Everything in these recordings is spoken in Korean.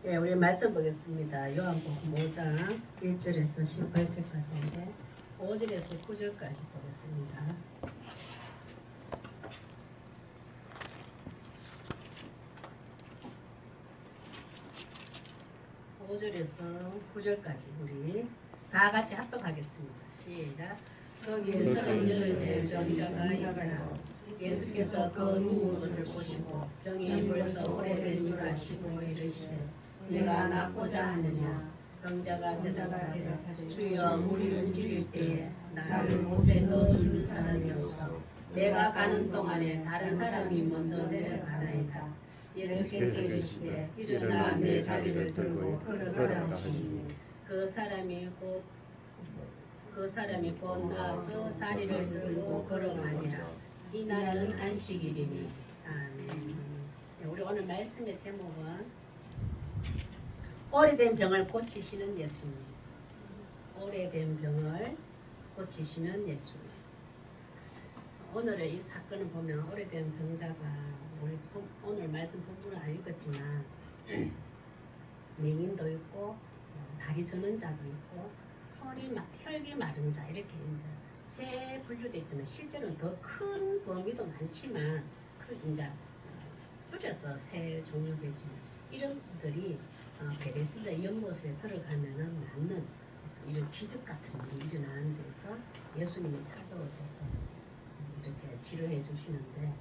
네, 우리 말씀 보겠습니다. 요한복음 5장 1절에서 18절까지인데 5절에서 9절까지 보겠습니다. (5절에서) (9절까지) 우리 다 같이 합독하겠습니다. 시작. 거기에 38 병자가 있더라. 예수께서 그 누운 것을 보시고 병이 벌써 오래된 줄 아시고 이르시되 내가 낫고자 하느냐. 병자가 대답하되 주여 물이 움직일 때에 나를 못에 넣어주는 사람이 없어 내가 가는 동안에 다른 사람이 먼저 내려가나이다. 예수께서 이르시되 일어나 내 자리를 들고 걸어가라 하시니 그 사람이 곧 나와서 자리를 들고 걸어가니라. 이날은 안식일이니. 아멘. 우리 오늘 말씀의 제목은 오래된 병을 고치시는 예수님. 오래된 병을 고치시는 예수님. 오늘의 이 사건을 보면 오래된 병자가 우리 오늘 말씀 본문은 안 읽었지만 맹인도 있고 다리 저는 자도 있고 혈기 마른 자 이렇게 이제 세 분류돼 있지만 실제로는 더 큰 범위도 많지만 이제 줄여서 세 종류 되지만 이런 분들이 베데스다 연못에 들어가면은 낫는 이런 기적 같은 일이 일어나는 데서 예수님이 찾아오셔서 이렇게 치료해 주시는데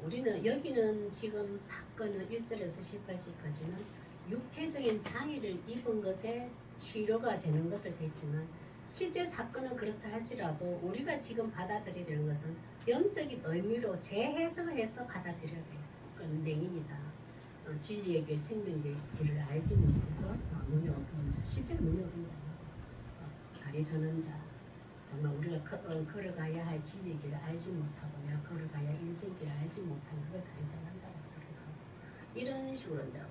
우리는 여기는 지금 사건은 1절에서 18절까지는 육체적인 장애를 입은 것에 치료가 되는 것을 했지만 실제 사건은 그렇다 할지라도 우리가 지금 받아들여야 되는 것은 영적인 의미로 재해석을 해서 받아들여야 돼요. 그건 맹인이다. 진리의 길, 생명의 길을 알지 못해서 눈이 어두운 자, 실제로 눈이 어두운 자, 다리 저는 자, 정말 우리가 걸어가야 할 진리의 길을 알지 못하고 내가 걸어가야 할 인생 길을 알지 못한 그걸 다리 저는 자라고 그래요. 이런 식으로 이제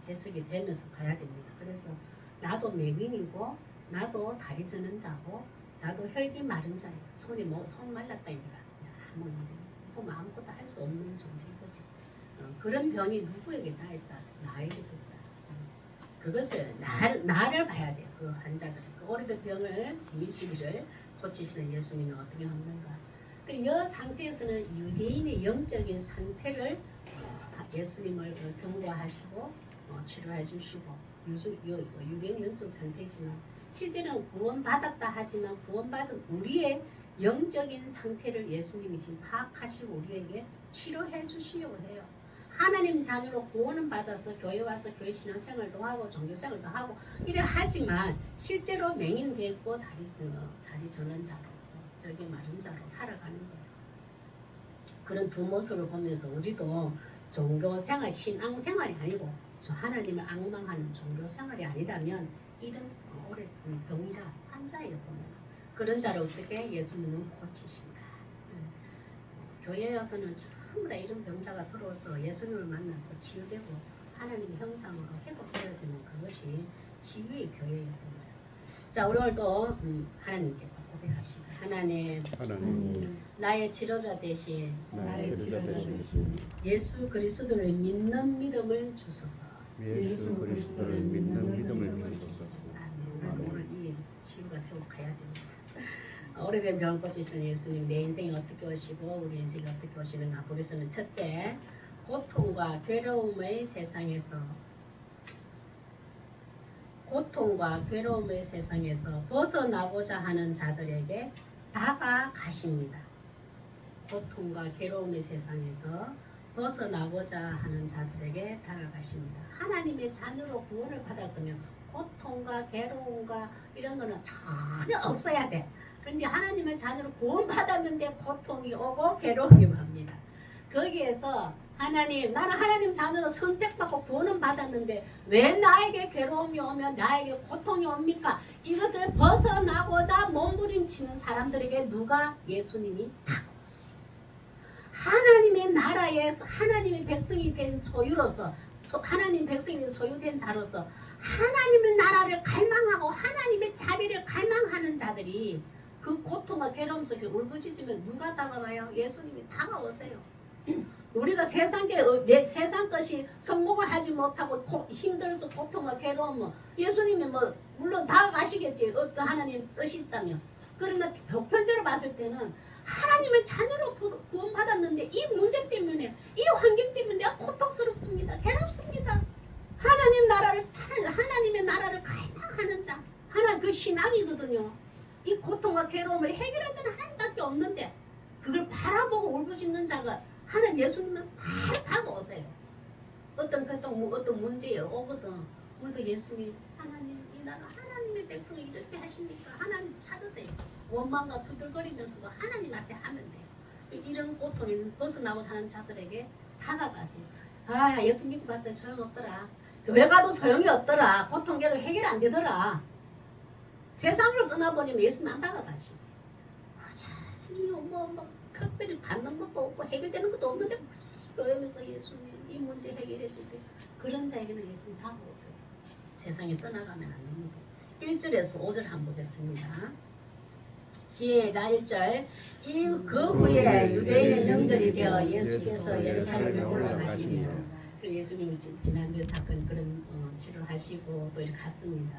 해석이 되면서 가야 됩니다. 그래서 나도 맹인이고 나도 다리 저는 자고 나도 혈기 마른 자예요. 손 말랐다 이거라. 아무 문제 보면 아무것도 할 수 없는 존재인 거지. 그런 병이 누구에게 다 있다. 나에게 있다. 그것을 나를 봐야 돼요. 그 환자들. 그 오래된 병을 미수기를 고치시는 예수님은 어떻게 하는가. 이 상태에서는 유대인의 영적인 상태를 예수님을 경고하시고 치료해 주시고 유대인 영적 상태지만 실제로는 구원받았다 하지만 구원받은 우리의 영적인 상태를 예수님이 지금 파악하시고 우리에게 치료해 주시려고 해요. 하나님 자녀로 구원은 받아서 교회 와서 교회 신앙생활도 하고 종교생활도 하고 이래 하지만 실제로 맹인 됐고 다리 저는 자로 혈기 마른 자로 살아가는 거예요. 그런 두 모습을 보면서 우리도 종교생활, 신앙생활이 아니고 하나님을 앙망하는 종교생활이 아니라면 이런 오래 병자, 환자예요. 보면 그런 자를 어떻게 예수님은 고치신다. 교회에서는 전부 다 이런 병자가 들어와서 예수님을 만나서 치유되고 하나님의 형상으로 회복되어지는 그것이 치유의 교회예요. 자, 우리 오늘도 하나님께 고백합시다. 하나님, 나의 치료자 대신 예수 그리스도를 믿는 믿음을 주소서. 예수 그리스도를 믿는 믿음을 주소서. 아멘. 오늘 이 치유가 되고 가야 됩니다. 오래된 병 고치시는 예수님, 내 인생이 어떻게 오시고 우리 인생이 어떻게 오시는가 보겠습니다. 첫째, 고통과 괴로움의 세상에서 벗어나고자 하는 자들에게 다가가십니다. 고통과 괴로움의 세상에서 벗어나고자 하는 자들에게 다가가십니다. 하나님의 자녀로 구원을 받았으면 고통과 괴로움과 이런 거는 전혀 없어야 돼. 그런데 하나님의 자녀로 구원받았는데 고통이 오고 괴로움이 옵니다. 거기에서 하나님, 나는 하나님 자녀로 선택받고 구원은 받았는데 왜 나에게 괴로움이 오면 나에게 고통이 옵니까? 이것을 벗어나고자 몸부림치는 사람들에게 누가? 예수님이 다가오세요. 하나님의 나라에 하나님의 백성이 된 소유로서 하나님 백성이 된 소유된 자로서 하나님의 나라를 갈망하고 하나님의 자비를 갈망하는 자들이 그 고통과 괴로움 속에서 울부짖으면 누가 다가와요? 예수님이 다가오세요. 우리가 세상 것이 성공을 하지 못하고 힘들어서 고통과 괴로움 예수님이 뭐 물론 다 아시겠지. 어떤 하나님 뜻이 있다면. 그러나 보편적으로 봤을 때는 하나님의 자녀로 구원받았는데 이 문제 때문에 이 환경 때문에 내가 고통스럽습니다. 괴롭습니다. 하나님의 나라를 갈망하는 자 하나 그 신앙이거든요. 이 고통과 괴로움을 해결하자는 하나님밖에 없는데 그걸 바라보고 울부짖는 자가 하나님 예수님은 바로 다가오세요. 어떤 고통 어떤 문제에 오거든. 오늘도 예수님 하나님 이 나라 하나님의 백성을 이렇게 하십니까? 하나님 찾으세요. 원망과 두들거리면서도 하나님 앞에 하면 돼요. 이런 고통이 벗어나고 하는 자들에게 다가가세요. 아 예수 믿고 봤더니 소용없더라. 교회 가도 소용이 없더라. 고통결을 해결 안 되더라. 세상으로 떠나버리면 예수님 안 다가가시지. 어차피 특별히 받는 것도 없고 해결되는 것도 없는데 어차피 교회에서 예수님 이 문제 해결해 주세요. 그런 자에게는 예수님 다가오세요. 세상에 떠나가면 안 됩니다. 1절에서 5절 한번 보겠습니다. 시작 1절 그 후에 유대인의 명절이 되어 예수께서 예루살렘에 올라가시며 예수님이 지난주에 사건 그런 치료하시고 또 이렇게 갔습니다.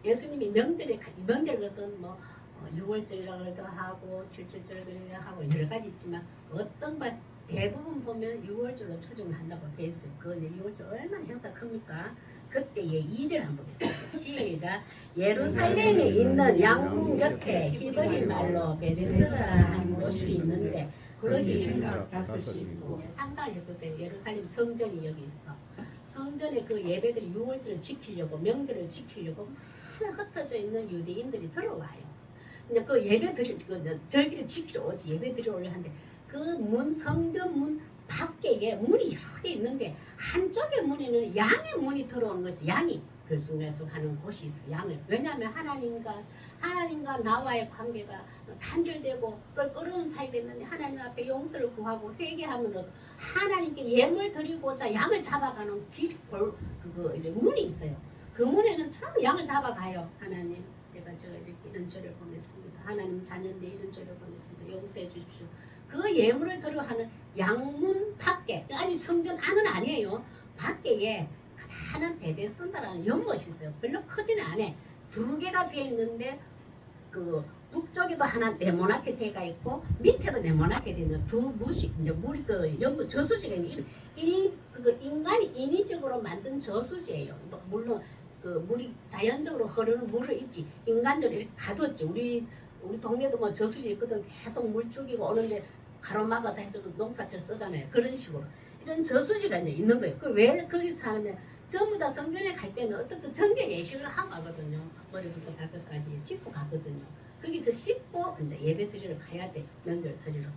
예수님이 명절 것은 뭐 6월절이라고 하고 7.7절이라고 하고 여러 가지 있지만 어떤 바 대부분 보면 6월절로 추정을 한다고 돼 있어요. 그 6월절 얼마나 행사 큽니까? 그때의 2절 한번 보겠습니다. 시작. 예루살렘에 있는 양문 옆에 히브리 말로 베데스다 한 곳이 있는데 거기 상상을 해보세요. 예루살렘 성전이 여기 있어. 성전에 그 예배들이 6월절을 지키려고 명절을 지키려고 많이 흩어져 있는 유대인들이 들어와요. 근데 그 예배 절기를 지키러 오지 예배 드리러 오려 하는데 그 성전 문 밖에 문이 여러 개 있는데 한쪽의 문에는 양의 문이 들어오는 것이 양이 들쑥날쑥하는 곳이 있어. 양을 왜냐하면 하나님과 나와의 관계가 단절되고 껄끄러운 사이 됐는데 하나님 앞에 용서를 구하고 회개함으로 하나님께 예물 드리고자 양을 잡아가는 문이 있어요. 그 문에는 참 양을 잡아가요. 하나님 내가 이런 절을 보냈습니다. 하나님 자녀인데 이런 절을 보냈습니다. 용서해 주십시오. 그 예물을 들어가는 양문 밖에 아니 성전 안은 아니에요. 밖에 하나는 베데스다라는 연못이 있어요. 별로 크지는 않아. 2개가 돼 있는데 그 북쪽에도 하나 네모나게 돼가 있고 밑에도 네모나게 돼 있는 두 무식 이제 물이 그 연못 저수지가 있는 인간이 인위적으로 만든 저수지예요. 물론 그 물이 자연적으로 흐르는 물을 있지 인간적으로 이렇게 가뒀지. 우리 동네도 뭐 저수지 있거든. 계속 물 죽이고 오는데 가로막아서 해서 농사철 쓰잖아요. 그런 식으로 이런 저수지가 이제 있는 거예요. 그 왜 거기서 사면 전부 다 성전에 갈 때는 어떻든 정결 예식을 하고 가거든요. 머리부터 발끝까지 씻고 가거든요. 거기서 씻고 이제 예배 드리러 가야 돼. 명절 드리러.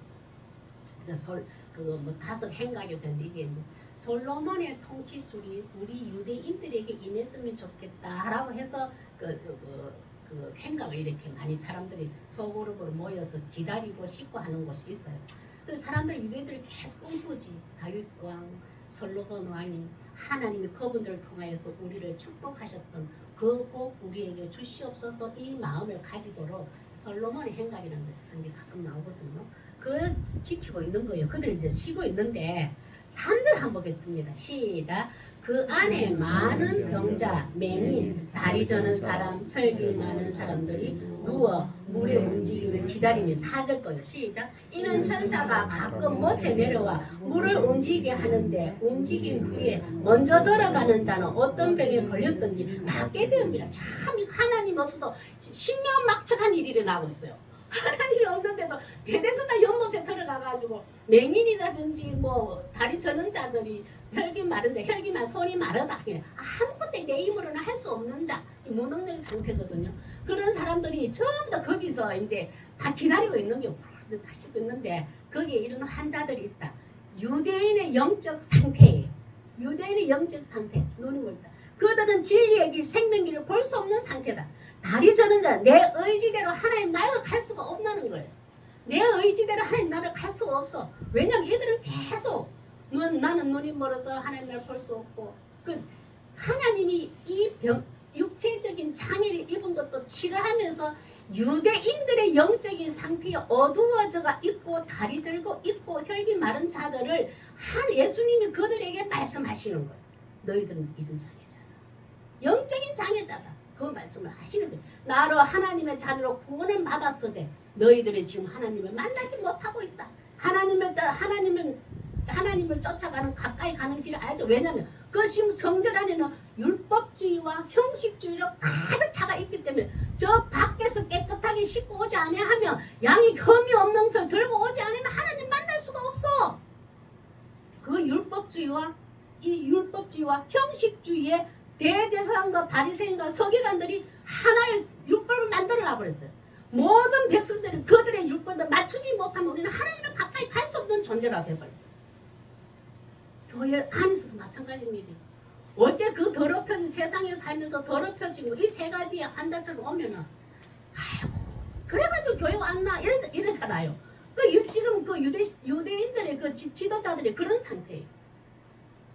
그거 뭐 5 행각이 되는데 이게 이제 솔로몬의 통치술이 우리 유대인들에게 임했으면 좋겠다라고 해서 그 생각을 이렇게 많이 사람들이 소그룹으로 모여서 기다리고 씻고 하는 곳이 있어요. 그래서 사람들 유대인들이 계속 꿈꾸지. 다윗 왕, 솔로몬 왕이 하나님이 그분들을 통하여서 우리를 축복하셨던 그 복 우리에게 주시옵소서 이 마음을 가지도록 솔로몬의 행각이라는 것이 성경에 가끔 나오거든요. 그 지키고 있는 거예요. 그들 이제 쉬고 있는데 3절 한번 보겠습니다. 시작. 그 안에 많은 병자, 맹인, 다리 저는 사람, 혈기 많은 사람들이 누워 물의 움직임을 기다리니 4절 거예요. 시작. 이는 천사가 가끔 못에 내려와 물을 움직이게 하는데 움직임 후에 먼저 들어가는 자는 어떤 병에 걸렸든지 낫게 되옵니다. 참 하나님 없어도 신명막측한 일이 일어나고 있어요. 하나님이 없는데도 베데스다 연못에 들어가가지고 맹인이라든지 뭐 다리 저는 자들이 혈기 마른 자, 혈기만 손이 마르다 아무것도 내 힘으로는 할 수 없는 자, 무능력 상태거든요. 그런 사람들이 전부 다 거기서 이제 다 기다리고 있는 게 다 씻고 있는데 거기에 이런 환자들이 있다. 유대인의 영적 상태예요. 유대인의 영적 상태, 눈이 멀다. 그들은 진리의 길, 생명길을 볼 수 없는 상태다. 다리 저는 자, 내 의지대로 하나님 나를 갈 수가 없다는 거예요. 내 의지대로 하나님 나를 갈 수가 없어. 왜냐면 얘들은 계속 나는 눈이 멀어서 하나님 나를 볼 수 없고 하나님이 이 육체적인 장애를 입은 것도 치료하면서 유대인들의 영적인 상태에 어두워져가 있고 다리 절고 있고 혈기 마른 자들을 한 예수님이 그들에게 말씀하시는 거예요. 너희들은 이런 장애자다. 영적인 장애자다. 그 말씀을 하시는 거예요. 나로 하나님의 자녀로 구원을 받았으되 너희들이 지금 하나님을 만나지 못하고 있다. 하나님을 쫓아가는 가까이 가는 길을 알죠. 왜냐하면 그 지금 성전 안에는 율법주의와 형식주의로 가득 차가 있기 때문에 저 밖에서 깨끗하게 씻고 오지 아니하면 양이 흠이 없는 것을 들고 오지 않으면 하나님 만날 수가 없어. 그 율법주의와 형식주의의 대제사장과 바리새인과 서기관들이 하나의 율법을 만들어 놔버렸어요. 모든 백성들은 그들의 율법에 맞추지 못하면 우리는 하나님을 가까이 갈 수 없는 존재가 되어버렸어요. 교회 안에서도 마찬가지입니다. 어때 그 더럽혀진 세상에 살면서 더럽혀지고 이 세 가지의 환자처럼 오면은 아이고 그래가지고 교회 왔나 이러잖아요. 지금 그 유대인들의 그 지도자들이 그런 상태예요.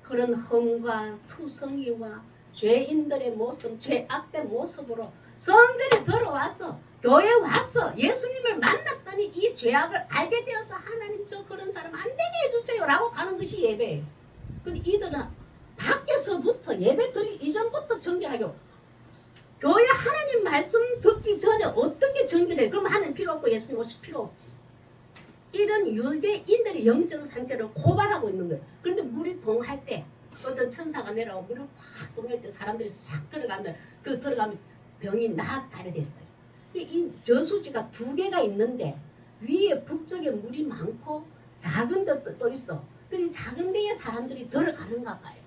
그런 흠과 투성이와 죄인들의 모습, 죄악된 모습으로 성전에 들어왔어. 교회에 왔어. 예수님을 만났더니 이 죄악을 알게 되어서 하나님 저 그런 사람 안 되게 해주세요 라고 가는 것이 예배예요. 근데 이들은 밖에서부터 예배 드리기 이전부터 정결하고 교회 하나님 말씀 듣기 전에 어떻게 정결해? 그럼 하나님 필요 없고 예수님 오실 필요 없지. 이런 유대인들의 영적 상태를 고발하고 있는 거예요. 그런데 물이 동할 때 어떤 천사가 내려오고 물이 확 동할 때 사람들이 싹 들어가면 병이 낫다래 됐어요. 이 저수지가 두 개가 있는데 위에 북쪽에 물이 많고 작은 데도 또 있어. 근데 작은 데에 사람들이 들어가는가 봐요.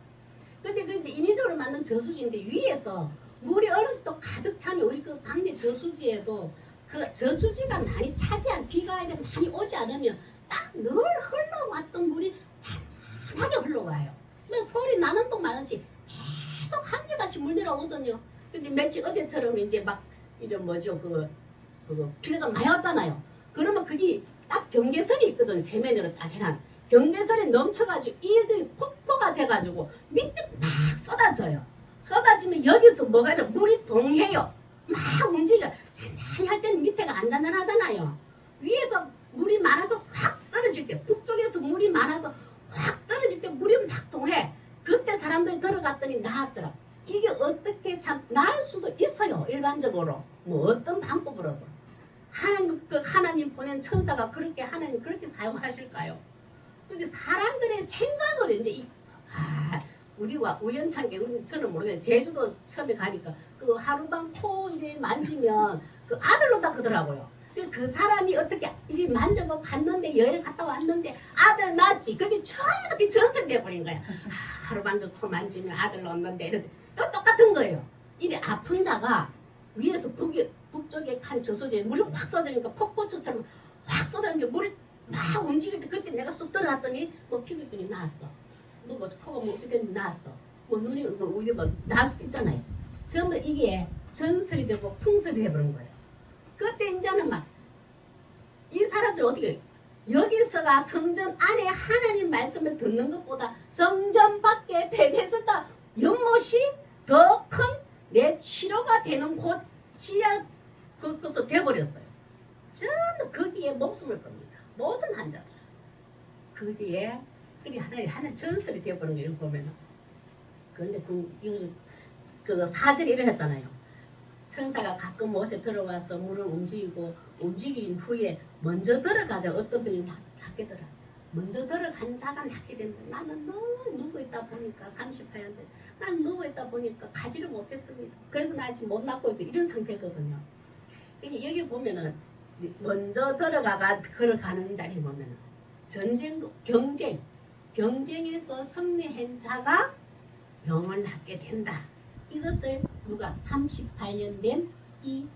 근데 그 이제 인위적으로 만든 저수지인데 위에서 물이 어느 정도 가득 차면 우리 그 방내 저수지에도 그 저수지가 많이 차지한 비가 많이 오지 않으면 딱 늘 흘러왔던 물이 잔잔하게 흘러와요. 근데 소리 나는 동 많은지 계속 한결같이 물 내려오거든요. 근데 며칠 어제처럼 이제 막 이제 뭐죠 그거 비가 좀 많이 왔잖아요. 그러면 그게 딱 경계선이 있거든요. 세면으로 딱 해놔. 경계선이 넘쳐가지고 이게 폭포가 돼가지고 밑에 막 쏟아져요. 쏟아지면 여기서 뭐가 이래 물이 동해요. 막 움직여. 잔잔히 할 때는 밑에가 안 잔잔하잖아요. 위에서 물이 많아서 확 떨어질 때 북쪽에서 물이 많아서 확 떨어질 때 물이 막 동해. 그때 사람들이 들어갔더니 나았더라. 이게 어떻게 참 나을 수도 있어요. 일반적으로 뭐 어떤 방법으로도 하나님 보낸 천사가 하나님 그렇게 사용하실까요? 근데 사람들의 생각을 이제 우리와 우연찮게 저는 모르겠어요. 제주도 처음에 가니까 그 하루방 코 이래 만지면 그 아들로 다 그러더라고요. 그 사람이 어떻게 이리 만져고 갔는데 여행 갔다 왔는데 아들 낳았지. 그게 저렇게 전설돼 버린 거야. 하루방 그 코 만지면 아들 낳았는데 이렇게 똑같은 거예요. 이리 아픈 자가 위에서 북쪽에 칸 저수지에 물이 확 쏟아지니까 폭포처럼 확 쏟아지니까 물이 막 움직일 때 그때 내가 쏙 들어갔더니 뭐 피부병이 나았어. 뭐 코가 뭐 어쨌든 나았어. 뭐 눈이 우리 뭐 나을 수도 있잖아요. 전부 이게 전설이 되고 풍설이 돼버린 거예요. 그때 이제는 막 이 사람들 어떻게 여기서가 성전 안에 하나님 말씀을 듣는 것보다 성전 밖에 뱀에서다 연못이 더 큰 내 치료가 되는 곳이야 그것도 돼버렸어요. 전부 거기에 목숨을 겁니다. 모든 환자들 거기에 그게 하나의 전설이 되어버린 거예요. 보면은 그런데 그 사절이 이랬잖아요. 천사가 가끔 못에 들어와서 물을 움직인 후에 먼저 들어가자 어떤 병이 낫게 더라. 먼저 들어간 자가 낫게 된다. 나는 너무 누워있다 보니까 38년 된 난 누워있다 보니까 가지를 못했습니다. 그래서 나 지금 못 낫고 있다. 이런 상태거든요. 여기 보면은 먼저 걸어가는 자리 보면은 경쟁에서 승리한 자가 병을 낫게 된다. 이것을 누가 38년 된 이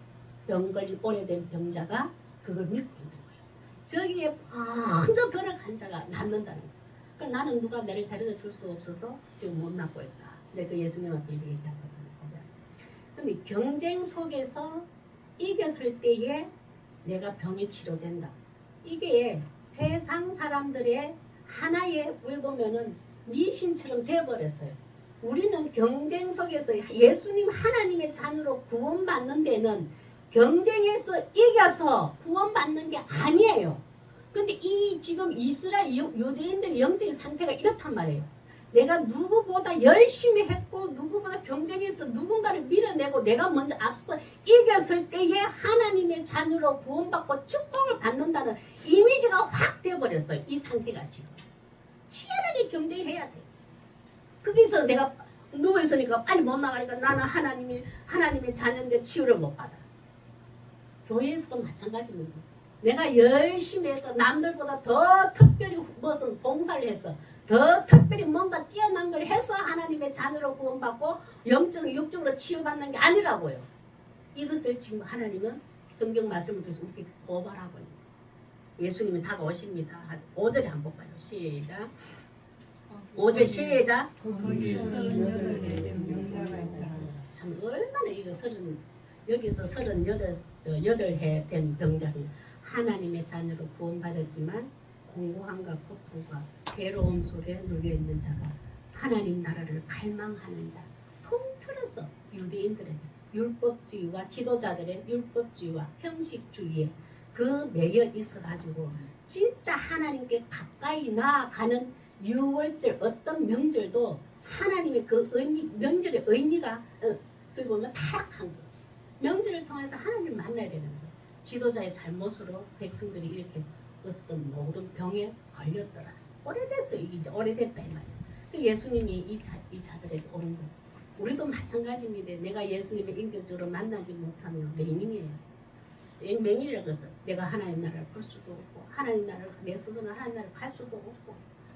병 걸린 오래된 병자가 그걸 믿고 있는 거예요. 저기에 먼저 들어간 자가 낫는다는 거예요. 그러니까 나는 누가 나를 데려다 줄 수 없어서 지금 못 낫고 있다. 이제 그 예수님 앞에 이렇게 얘기하거든요. 그런데 경쟁 속에서 이겼을 때에 내가 병이 치료된다. 이게 세상 사람들의 하나의 왜 보면은 미신처럼 되어버렸어요. 우리는 경쟁 속에서 예수님 하나님의 자녀로 구원받는 데는 경쟁해서 이겨서 구원받는 게 아니에요. 근데 이 지금 이스라엘 유대인들의 영적인 상태가 이렇단 말이에요. 내가 누구보다 열심히 했고 누구보다 경쟁해서 누군가를 밀어내고 내가 먼저 앞서 이겼을 때에 하나님의 자녀로 구원받고 축복을 받는다는 이미지가 확 되어버렸어요. 이 상태가 지금 치열하게 경쟁해야 돼. 거기서 내가 누워있으니까 빨리 못 나가니까 나는 하나님의 자녀인데 치유를 못 받아. 교회에서도 마찬가지입니다. 내가 열심히 해서 남들보다 더 특별히 무슨 봉사를 해서 더 특별히 뭔가 뛰어난 걸 해서 하나님의 자녀로 구원받고 영적으로 육적으로 치유받는 게 아니라고요. 이것을 지금 하나님은 성경 말씀을 통해서 우리에게 고발하고 있는 예수님이 다가오십니다. 5절에 한번 볼까요? 시작. 5절 시작. 참 얼마나 이거 여기서 38해 된 병자는 하나님의 자녀로 구원받았지만 공고함과 고통과 괴로움 속에 눌려있는 자가 하나님 나라를 갈망하는 자, 통틀어서 유대인들의 율법주의와 지도자들의 율법주의와 형식주의에 그 매여 있어가지고 진짜 하나님께 가까이 나아가는 유월절 어떤 명절도 하나님의 그 의미, 명절의 의미가 그 보면 타락한 거지. 명절을 통해서 하나님을 만나야 되는 거. 지도자의 잘못으로 백성들이 이렇게 어떤 모든 병에 걸렸더라. 오래됐어요. 이제 오래됐다 이 말이야. 예수님이 이 자들에게 오는 거. 우리도 마찬가지입니다. 내가 예수님을 인격적으로 만나지 못하면 맹인이에요. 맹인이라고 해서 내가 하나님 나라를 볼 수도 없고 하나님 나라를 내 스스로 하나님 나라를 갈 수도 없고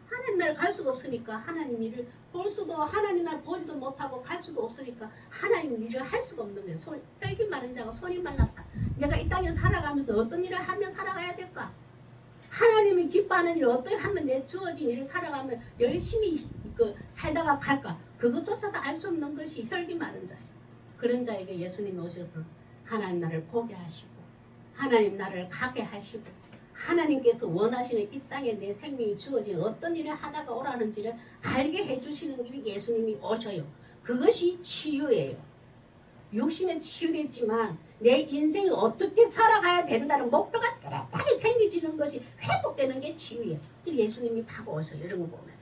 하나님 나라를 갈 수가 없으니까 하나님 일을 볼 수도 하나님 나라를 보지도 못하고 갈 수도 없으니까 하나님 일을 할 수가 없는 거예요. 혈기 마른 자가 손이 말랐다. 내가 이 땅에 살아가면서 어떤 일을 하며 살아가야 될까? 하나님이 기뻐하는 일을 어떻게 하면 내 주어진 일을 살아가면 열심히 살다가 갈까? 그것조차도 알 수 없는 것이 혈기 마른 자예요. 그런 자에게 예수님이 오셔서 하나님 나라를 보게 하시고 하나님 나라를 가게 하시고 하나님께서 원하시는 이 땅에 내 생명이 주어진 어떤 일을 하다가 오라는지를 알게 해주시는 일이 예수님이 오셔요. 그것이 치유예요. 육신에 치유됐지만 내 인생이 어떻게 살아가야 된다는 목표가 뚜렷하게 생기지는 것이 회복되는 게 치유예요. 예수님이 타고 오셔요. 이런 거 보면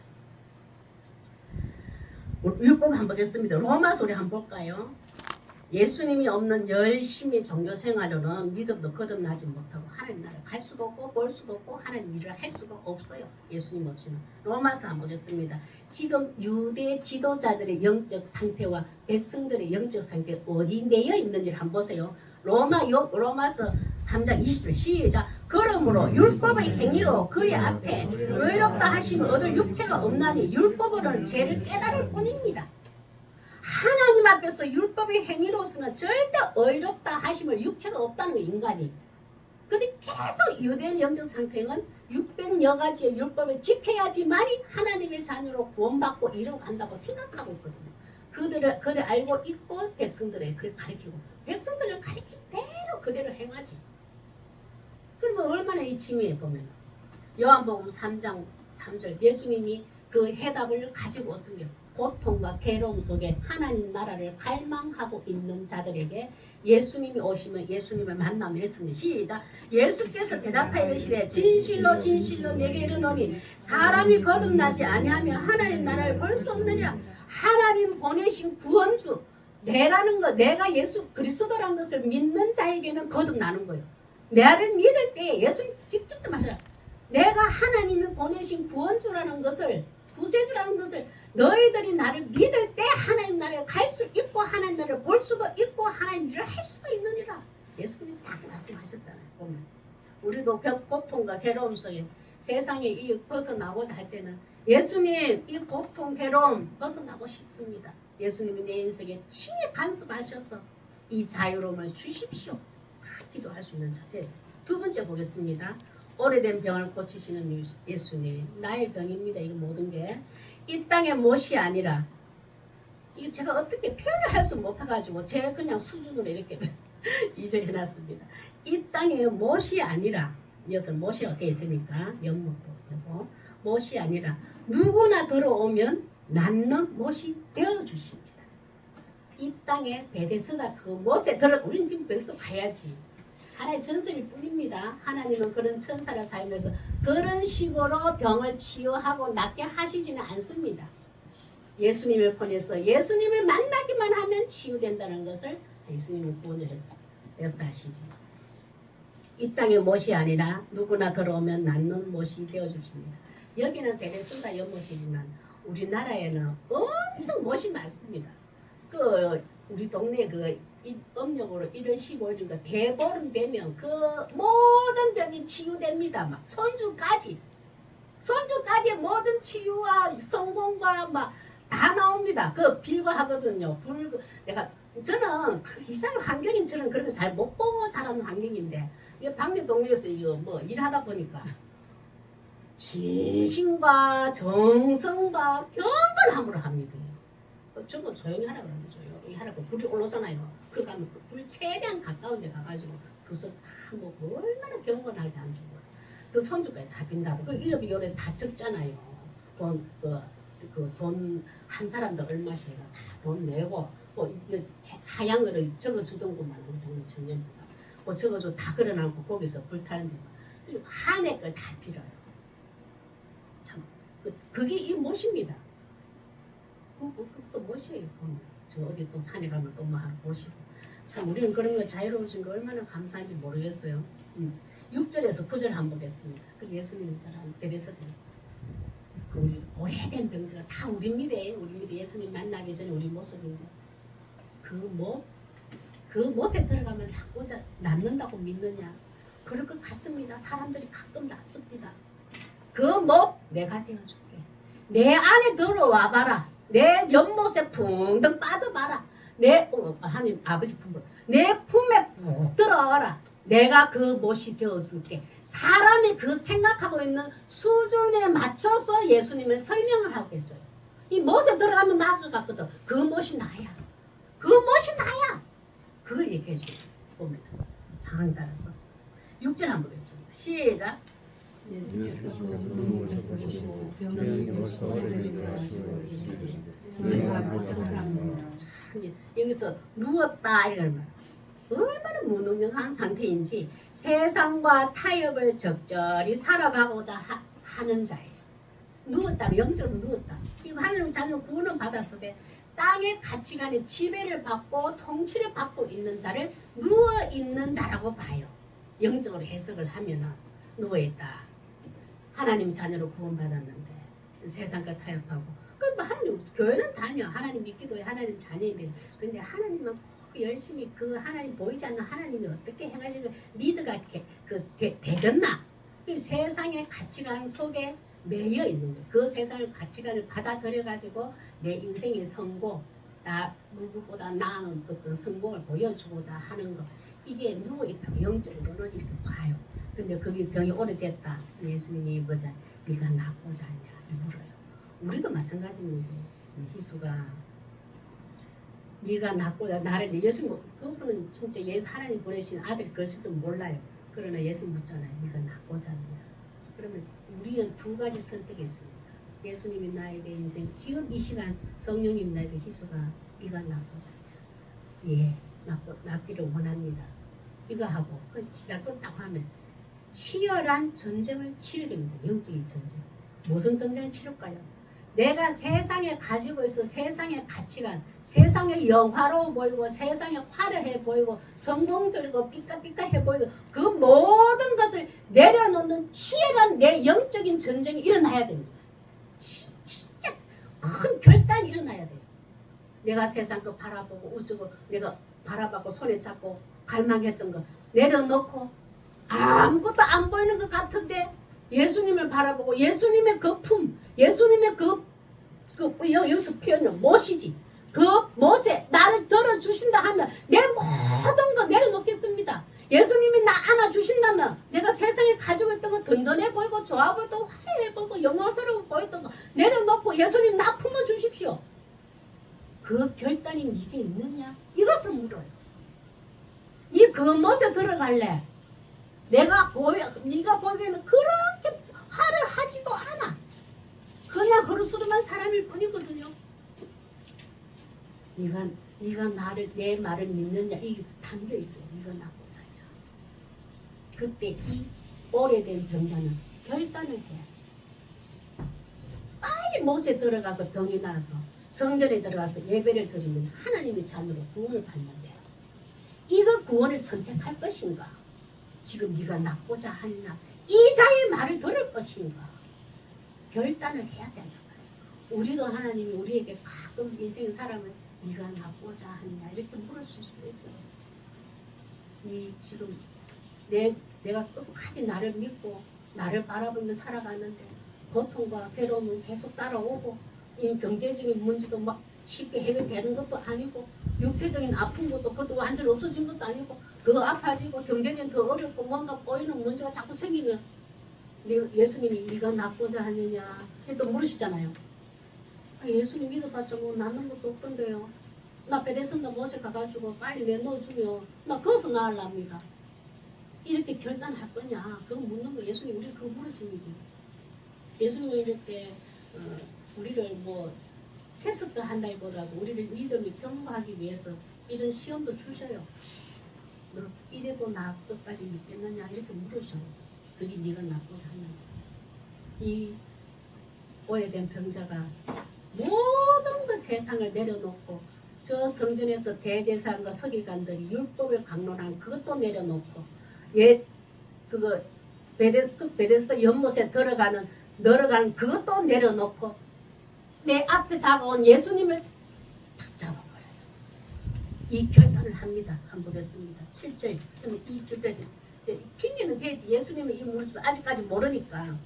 율법 한번 보겠습니다. 로마서 우리 한번 볼까요? 예수님이 없는 열심히 종교 생활로는 믿음도 거듭나지 못하고 하나님 나라를 갈 수도 없고 볼 수도 없고 하나님 일을 할 수가 없어요. 예수님 없이는. 로마서 한번 보겠습니다. 지금 유대 지도자들의 영적 상태와 백성들의 영적 상태 어디 매여 있는지를 한번 보세요. 로마서 3장 20절 시작. 그러므로 율법의 행위로 그의 앞에 의롭다 하시면 얻을 육체가 없나니 율법으로는 죄를 깨달을 뿐입니다. 하나님 앞에서 율법의 행위로서는 절대 의롭다 하심을 육체가 없다는 거예요. 인간이. 근데 계속 유대인 영적 상태는 600여 가지의 율법을 지켜야지만이 하나님의 자녀로 구원받고 이뤄간다고 생각하고 있거든요. 그들을 알고 있고 백성들에게 그를 가르치고 백성들을 가르칠 대로 그대로 행하지. 그러면 얼마나 이 치밀해 보면 요한복음 3장 3절 예수님이 그 해답을 가지고 오시며 고통과 괴로움 속에 하나님 나라를 갈망하고 있는 자들에게 예수님이 오시면 예수님을 만나면 이랬습니다. 시작. 예수께서 대답하여 이르시되 진실로 진실로 내게 이르노니 사람이 거듭나지 아니하면 하나님 나라를 볼 수 없느니라. 하나님 보내신 구원주 내라는 것, 내가 예수 그리스도라는 것을 믿는 자에게는 거듭나는 거예요. 나를 믿을 때 예수님 직접 좀 하셔라. 내가 하나님이 보내신 구원주라는 것을 구세주라는 것을 너희들이 나를 믿을 때 하나님 나라에 갈 수 있고 하나님 나라를 볼 수도 있고 하나님 일을 할 수가 있느니라. 예수님이 딱 말씀하셨잖아요. 보면 우리도 고통과 괴로움 속에 세상에 이 벗어나고자 할 때는 예수님 이 고통 괴로움 벗어나고 싶습니다. 예수님이 내 인생에 친히 간섭하셔서 이 자유로움을 주십시오. 기도할 수 있는 자세. 두 번째 보겠습니다. 오래된 병을 고치시는 예수님. 나의 병입니다. 이거 모든 게. 이 땅의 못이 아니라 이거 제가 어떻게 표현을 할 수 못해가지고 제가 그냥 수준으로 이렇게 2절 해놨습니다. 이 땅의 못이 아니라 이것은 못이 어떻게 있으니까 연못도 되고 못이 아니라 누구나 들어오면 낫는 못이 되어주십니다. 이 땅 땅에 베데스다 그 못에 들어 우리는 지금 베데스다 가야지. 하나의 전설일 뿐입니다. 하나님은 그런 천사를 사용해서 그런 식으로 병을 치유하고 낫게 하시지는 않습니다. 예수님을 보내서 예수님을 만나기만 하면 치유된다는 것을 예수님은 구원을 역사하시지. 이 땅의 못이 아니라 누구나 들어오면 낫는 못이 되어주십니다. 여기는 베데스다 연못이지만 우리나라에는 엄청 못이 많습니다. 우리 동네 음력으로 1월 15일인가 대보름 되면 그 모든 병이 치유됩니다. 막 손주까지 모든 치유와 성공과 막 다 나옵니다. 불가하거든요. 저는 그 이상 환경인 저는 그런 거 잘 못 보고 자라는 환경인데 이게 방내 동네에서 이거 뭐 일하다 보니까 진심과 정성과 경건함으로 합니다. 전부 조용히 하라고 그러면 조용히 하라고. 불이 올라오잖아요. 그 가면 불 최대한 가까운 데 가가지고 두손 뭐 얼마나 경건하게 안 주고 그 손주까지 다 빈다고. 그 이름이 요래 다 적잖아요. 돈 한 사람도 얼마씩 해가 다 돈 내고 하양으로 적어주던구만 우리 동네 청년부가 적어줘 다 걸어놓고 거기서 불타는데 한 해 걸 다 빌어요. 참 그게 이 못입니다. 그것도 못이에요. 저 어디 또 산에 가면 또 뭐 하나 보시고 참 우리는 그런 거 자유로우신 거 얼마나 감사한지 모르겠어요. 6절에서 9절 한번 보겠습니다. 그 예수님이 잘한 베데스다. 우리 오래된 병자가 다 우리입니다. 예수님 만나기 전에 우리 모습인데 그 못에 들어가면 낫는다고 믿느냐? 그럴 것 같습니다. 사람들이 가끔 낫습니다. 그 못 내가 되어줄게. 내 안에 들어와 봐라. 내 연못에 붕덩 빠져봐라. 하나님 아버지 품으로 내 품에 푹 들어와라. 내가 그 못이 되어줄게. 사람이 그 생각하고 있는 수준에 맞춰서 예수님은 설명을 하고 있어요. 이 못에 들어가면 나을 것 같거든. 그 못이 나야. 그 못이 나야. 그걸 얘기해 줘요. 보면 상황에 따라서 6절 한번 보겠습니다. 시작. 예수께서 그 눈물을 보시고 병이 벌써 오래되기로 하시고 내가 나타납니다. 여기서 누웠다 이걸 말. 얼마나 무능력한 상태인지 세상과 타협을 적절히 살아가고자 하는 자예요. 누웠다, 영적으로 누웠다. 이거 하나님 자녀 구원을 받았을 때 땅의 가치관의 지배를 받고 통치를 받고 있는 자를 누워있는 자라고 봐요. 영적으로 해석을 하면은 누워있다. 하나님 자녀로 구원받았는데 세상과 타협하고 그럼 하나님 교회는 다녀. 하나님 믿기도 해. 하나님 자녀인데 근데 하나님은 열심히 그 하나님 보이지 않는 하나님이 어떻게 해가지고 미드가 되겠나? 세상의 가치관 속에 매여 있는 거예요. 그 세상의 가치관을 받아들여가지고 내 인생의 성공, 나 누구보다 나은 어떤 성공을 보여주고자 하는 거 이게 누워있다고 영적으로는 이렇게 봐요. 근데 거기 병이 오래됐다. 예수님이 뭐자 네가 낫고자 하냐 물어요. 우리도 마찬가지입니다. 희수가 네가 낫고자 나를 예수님 그분은 진짜 예수 하나님 보내신 아들 그것을 몰라요. 그러나 예수 묻잖아요. 네가 낫고자 하냐. 그러면 우리는 두 가지 선택이 있습니다. 예수님이 나에게 인생 지금 이 시간 성령님 나에게 희수가 네가 낫고자 하냐. 예, 낫기를 원합니다. 이거 하고 시작을 딱 하면 치열한 전쟁을 치르게 됩니다. 영적인 전쟁. 무슨 전쟁을 치를까요? 내가 세상에 가지고 있어 세상의 가치관, 세상에 영화로워 보이고 세상에 화려해 보이고 성공적이고 삐까삐까해 보이고 그 모든 것을 내려놓는 치열한 내 영적인 전쟁이 일어나야 됩니다. 진짜 큰 결단이 일어나야 돼요. 내가 세상 거 바라보고 우쭈고 내가 바라보고 손에 잡고 갈망했던 거 내려놓고 아무것도 안 보이는 것 같은데 예수님을 바라보고 예수님의 그 품, 예수님의 여기서 표현은 못이지. 그 못에 나를 들어주신다 하면 내 모든 거 내려놓겠습니다. 예수님이 나 안아주신다면 내가 세상에 가지고 있던 거 든든해 보이고 좋아 보이고 화려해 보이고 영광스러워 보였던 거 내려놓고 예수님 나 품어주십시오. 그 결단이 이게 있느냐? 이것을 물어요. 이 그 못에 들어갈래? 네가 보기에는 그렇게 화려하지도 않아. 그냥 허르스름한 사람일 뿐이거든요. 네가 나를 내 말을 믿느냐 이게 담겨 있어요. 네가 나고자 하냐. 그때 이 오래된 병자는 결단을 해야 돼. 빨리 못에 들어가서 병이 나서 성전에 들어가서 예배를 드리면 하나님의 자녀로 구원을 받는데 이거 구원을 선택할 것인가? 지금 네가 낫고자 하느냐? 이 자의 말을 들을 것인가? 결단을 해야 된다. 우리도 하나님이 우리에게 가끔씩 인생의 사람을 네가 낫고자 하느냐 이렇게 물으실 수도 있어요. 네 지금 내가 끝까지 나를 믿고 나를 바라보며 살아가는데 고통과 괴로움은 계속 따라오고 이 경제적인 문제도 막 쉽게 해결되는 것도 아니고 육체적인 아픈 것도 그것도 완전히 없어진 것도 아니고 더 아파지고 경제적인 더 어렵고 뭔가 보이는 문제가 자꾸 생기면 예수님이 네가 낫고자 하느냐 또 물으시잖아요. 예수님 믿어봤자 뭐 낫는 것도 없던데요. 나 베데스다 못에 가가지고 빨리 내놓아주면 나 거기서 나으랍니다. 이렇게 결단할 거냐 그거 묻는 거 예수님 우리 그거 물으십니다. 예수님은 이렇게 우리를 뭐 테스트 한다기보다도 우리를 믿음이 평가하기 위해서 이런 시험도 주셔요. 너 이래도 나 끝까지 믿겠느냐 이렇게 물으셔요. 그게 네가 낫고자 하는 이 오래된 병자가 모든 그 세상을 내려놓고 저 성전에서 대제사장과 서기관들이 율법을 강론한 그것도 내려놓고 그거 베데스다 연못에 들어가는 그것도 내려놓고 내 앞에 다가온 예수님을 탁 잡아버려요. 이 결단을 합니다. 한번 보겠습니다. 7절 이 줄까지 핑계는 되지. 예수님은 이 물을 아직까지 모르니까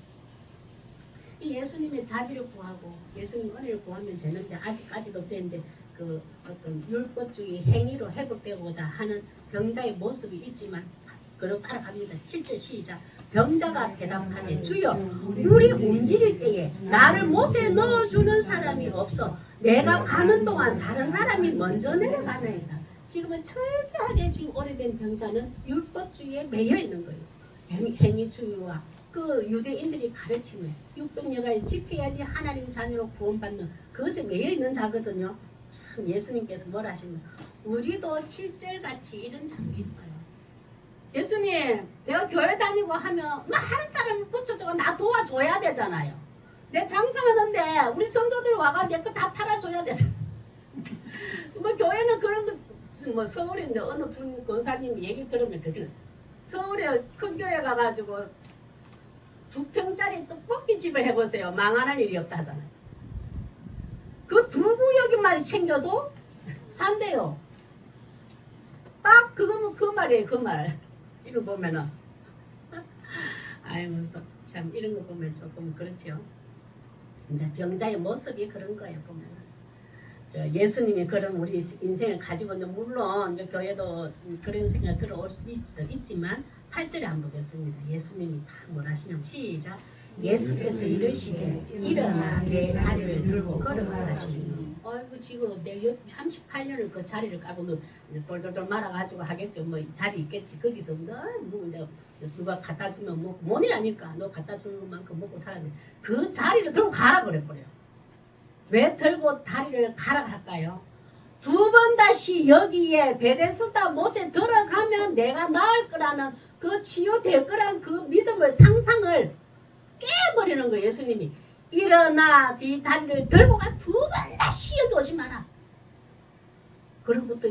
이 예수님의 자비를 구하고 예수님 은혜를 구하면 되는데 아직까지도 되는데 그 어떤 율법주의 행위로 회복되고자 하는 병자의 모습이 있지만 그로 따라갑니다. 7절 시작. 병자가 대답하되 주여 물이 움직일 때에 나를 못에 넣어주는 사람이 없어 내가 가는 동안 다른 사람이 먼저 내려가나이다. 지금은 철저하게 지금 오래된 병자는 율법주의에 매여 있는 거예요. 행위주의와 그 유대인들이 가르치는 600여가지 지켜야지 하나님 자녀로 구원받는 그것에 매여 있는 자거든요. 참 예수님께서 뭐라 하시면 우리도 7절같이 이런 자도 있어요. 예수님 내가 교회 다니고 하면 많은 사람을 붙여주고 나 도와줘야 되잖아요. 내 장사하는데 우리 성도들 와가 내 거 다 팔아줘야 되잖아. 뭐 교회는 그런 거 뭐 서울인데 어느 분 권사님이 얘기 들으면 그게 서울에 큰 교회 가가지고 2평짜리 떡볶이 집을 해보세요. 망하는 일이 없다 하잖아요. 그 2구역만 챙겨도 산대요. 딱 그거면 그 말이에요. 그 말. 이거 보면은 아이고 참 이런 거 보면 조금 그렇지요. 이제 병자의 모습이 그런 거예요. 보면은 예수님이 그런 우리 인생을 가지고 있는 물론 교회도 그런 생각 들어올 수도 있지만 8절에 한번 보겠습니다. 예수님이 뭐라 하시냐면 시작. 예수께서 이르시되 일어나 내 자리를 들고 걸어가라 하시니 아이고 지금 내 38년을 그 자리를 까고 돌돌돌 말아가지고 하겠죠. 뭐 자리 있겠지. 거기서 뭐 이제 누가 갖다 주면 먹고 뭔일아니까 너 갖다 주는 것만큼 먹고 살았는데 그 자리를 들고 가라 그래버려요. 왜 들고 다리를 가라 할까요? 2번 다시 여기에 베데스다 못에 들어가면 내가 나을 거라는 그 치유될 거라는 그 믿음을 상상을 깨버리는 거예요. 예수님이 일어나 이 자리를 들고 가 2번 다시 여기 오지 마라. 그리고 또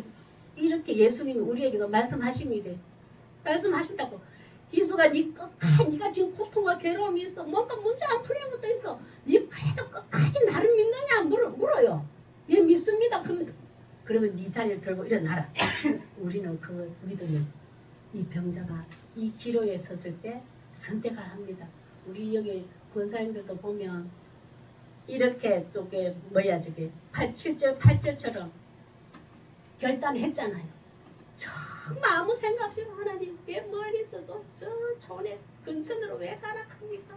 이렇게 예수님이 우리에게도 말씀하십니다. 말씀하신다고 희수가 네 끝까지 네가 지금 고통과 괴로움이 있어 뭔가 문제 안 풀리는 것도 있어 네 그래도 끝까지 나를 믿느냐 물어요. 예 믿습니다. 그러면 네 자리를 들고 일어나라. 우리는 그 믿음을 이 병자가 이 기로에 섰을 때 선택을 합니다. 우리 여기 권사님들도 보면 이렇게 저게 뭐야 저게 7절 8절처럼 결단했잖아요. 정말 아무 생각 없이 하나님 왜 멀리 있어도 저 전에 근처으로 왜 가라 합니까?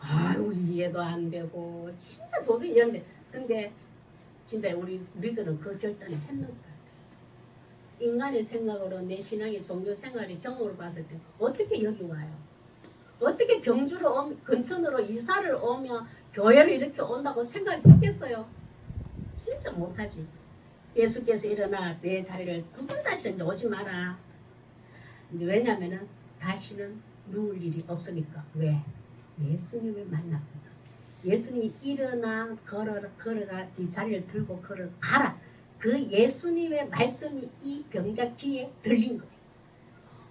아유 이해도 안 되고 진짜 도저히 이해 안 돼. 근데 진짜 우리들은 그 결단을 했는 것 같아요. 인간의 생각으로 내 신앙의 종교 생활의 경험으로 봤을 때 어떻게 여기 와요? 어떻게 경주로 근천으로 이사를 오며 교회를 이렇게 온다고 생각했겠어요? 진짜 못하지. 예수께서 일어나 내 자리를 두 번 다시 이제 오지 마라. 이제 왜냐면은 다시는 누울 일이 없으니까. 왜? 예수님을 만났거든. 예수님이 일어나 걸어가 이 자리를 들고 걸어가라. 그 예수님의 말씀이 이 병자 귀에 들린 거예요.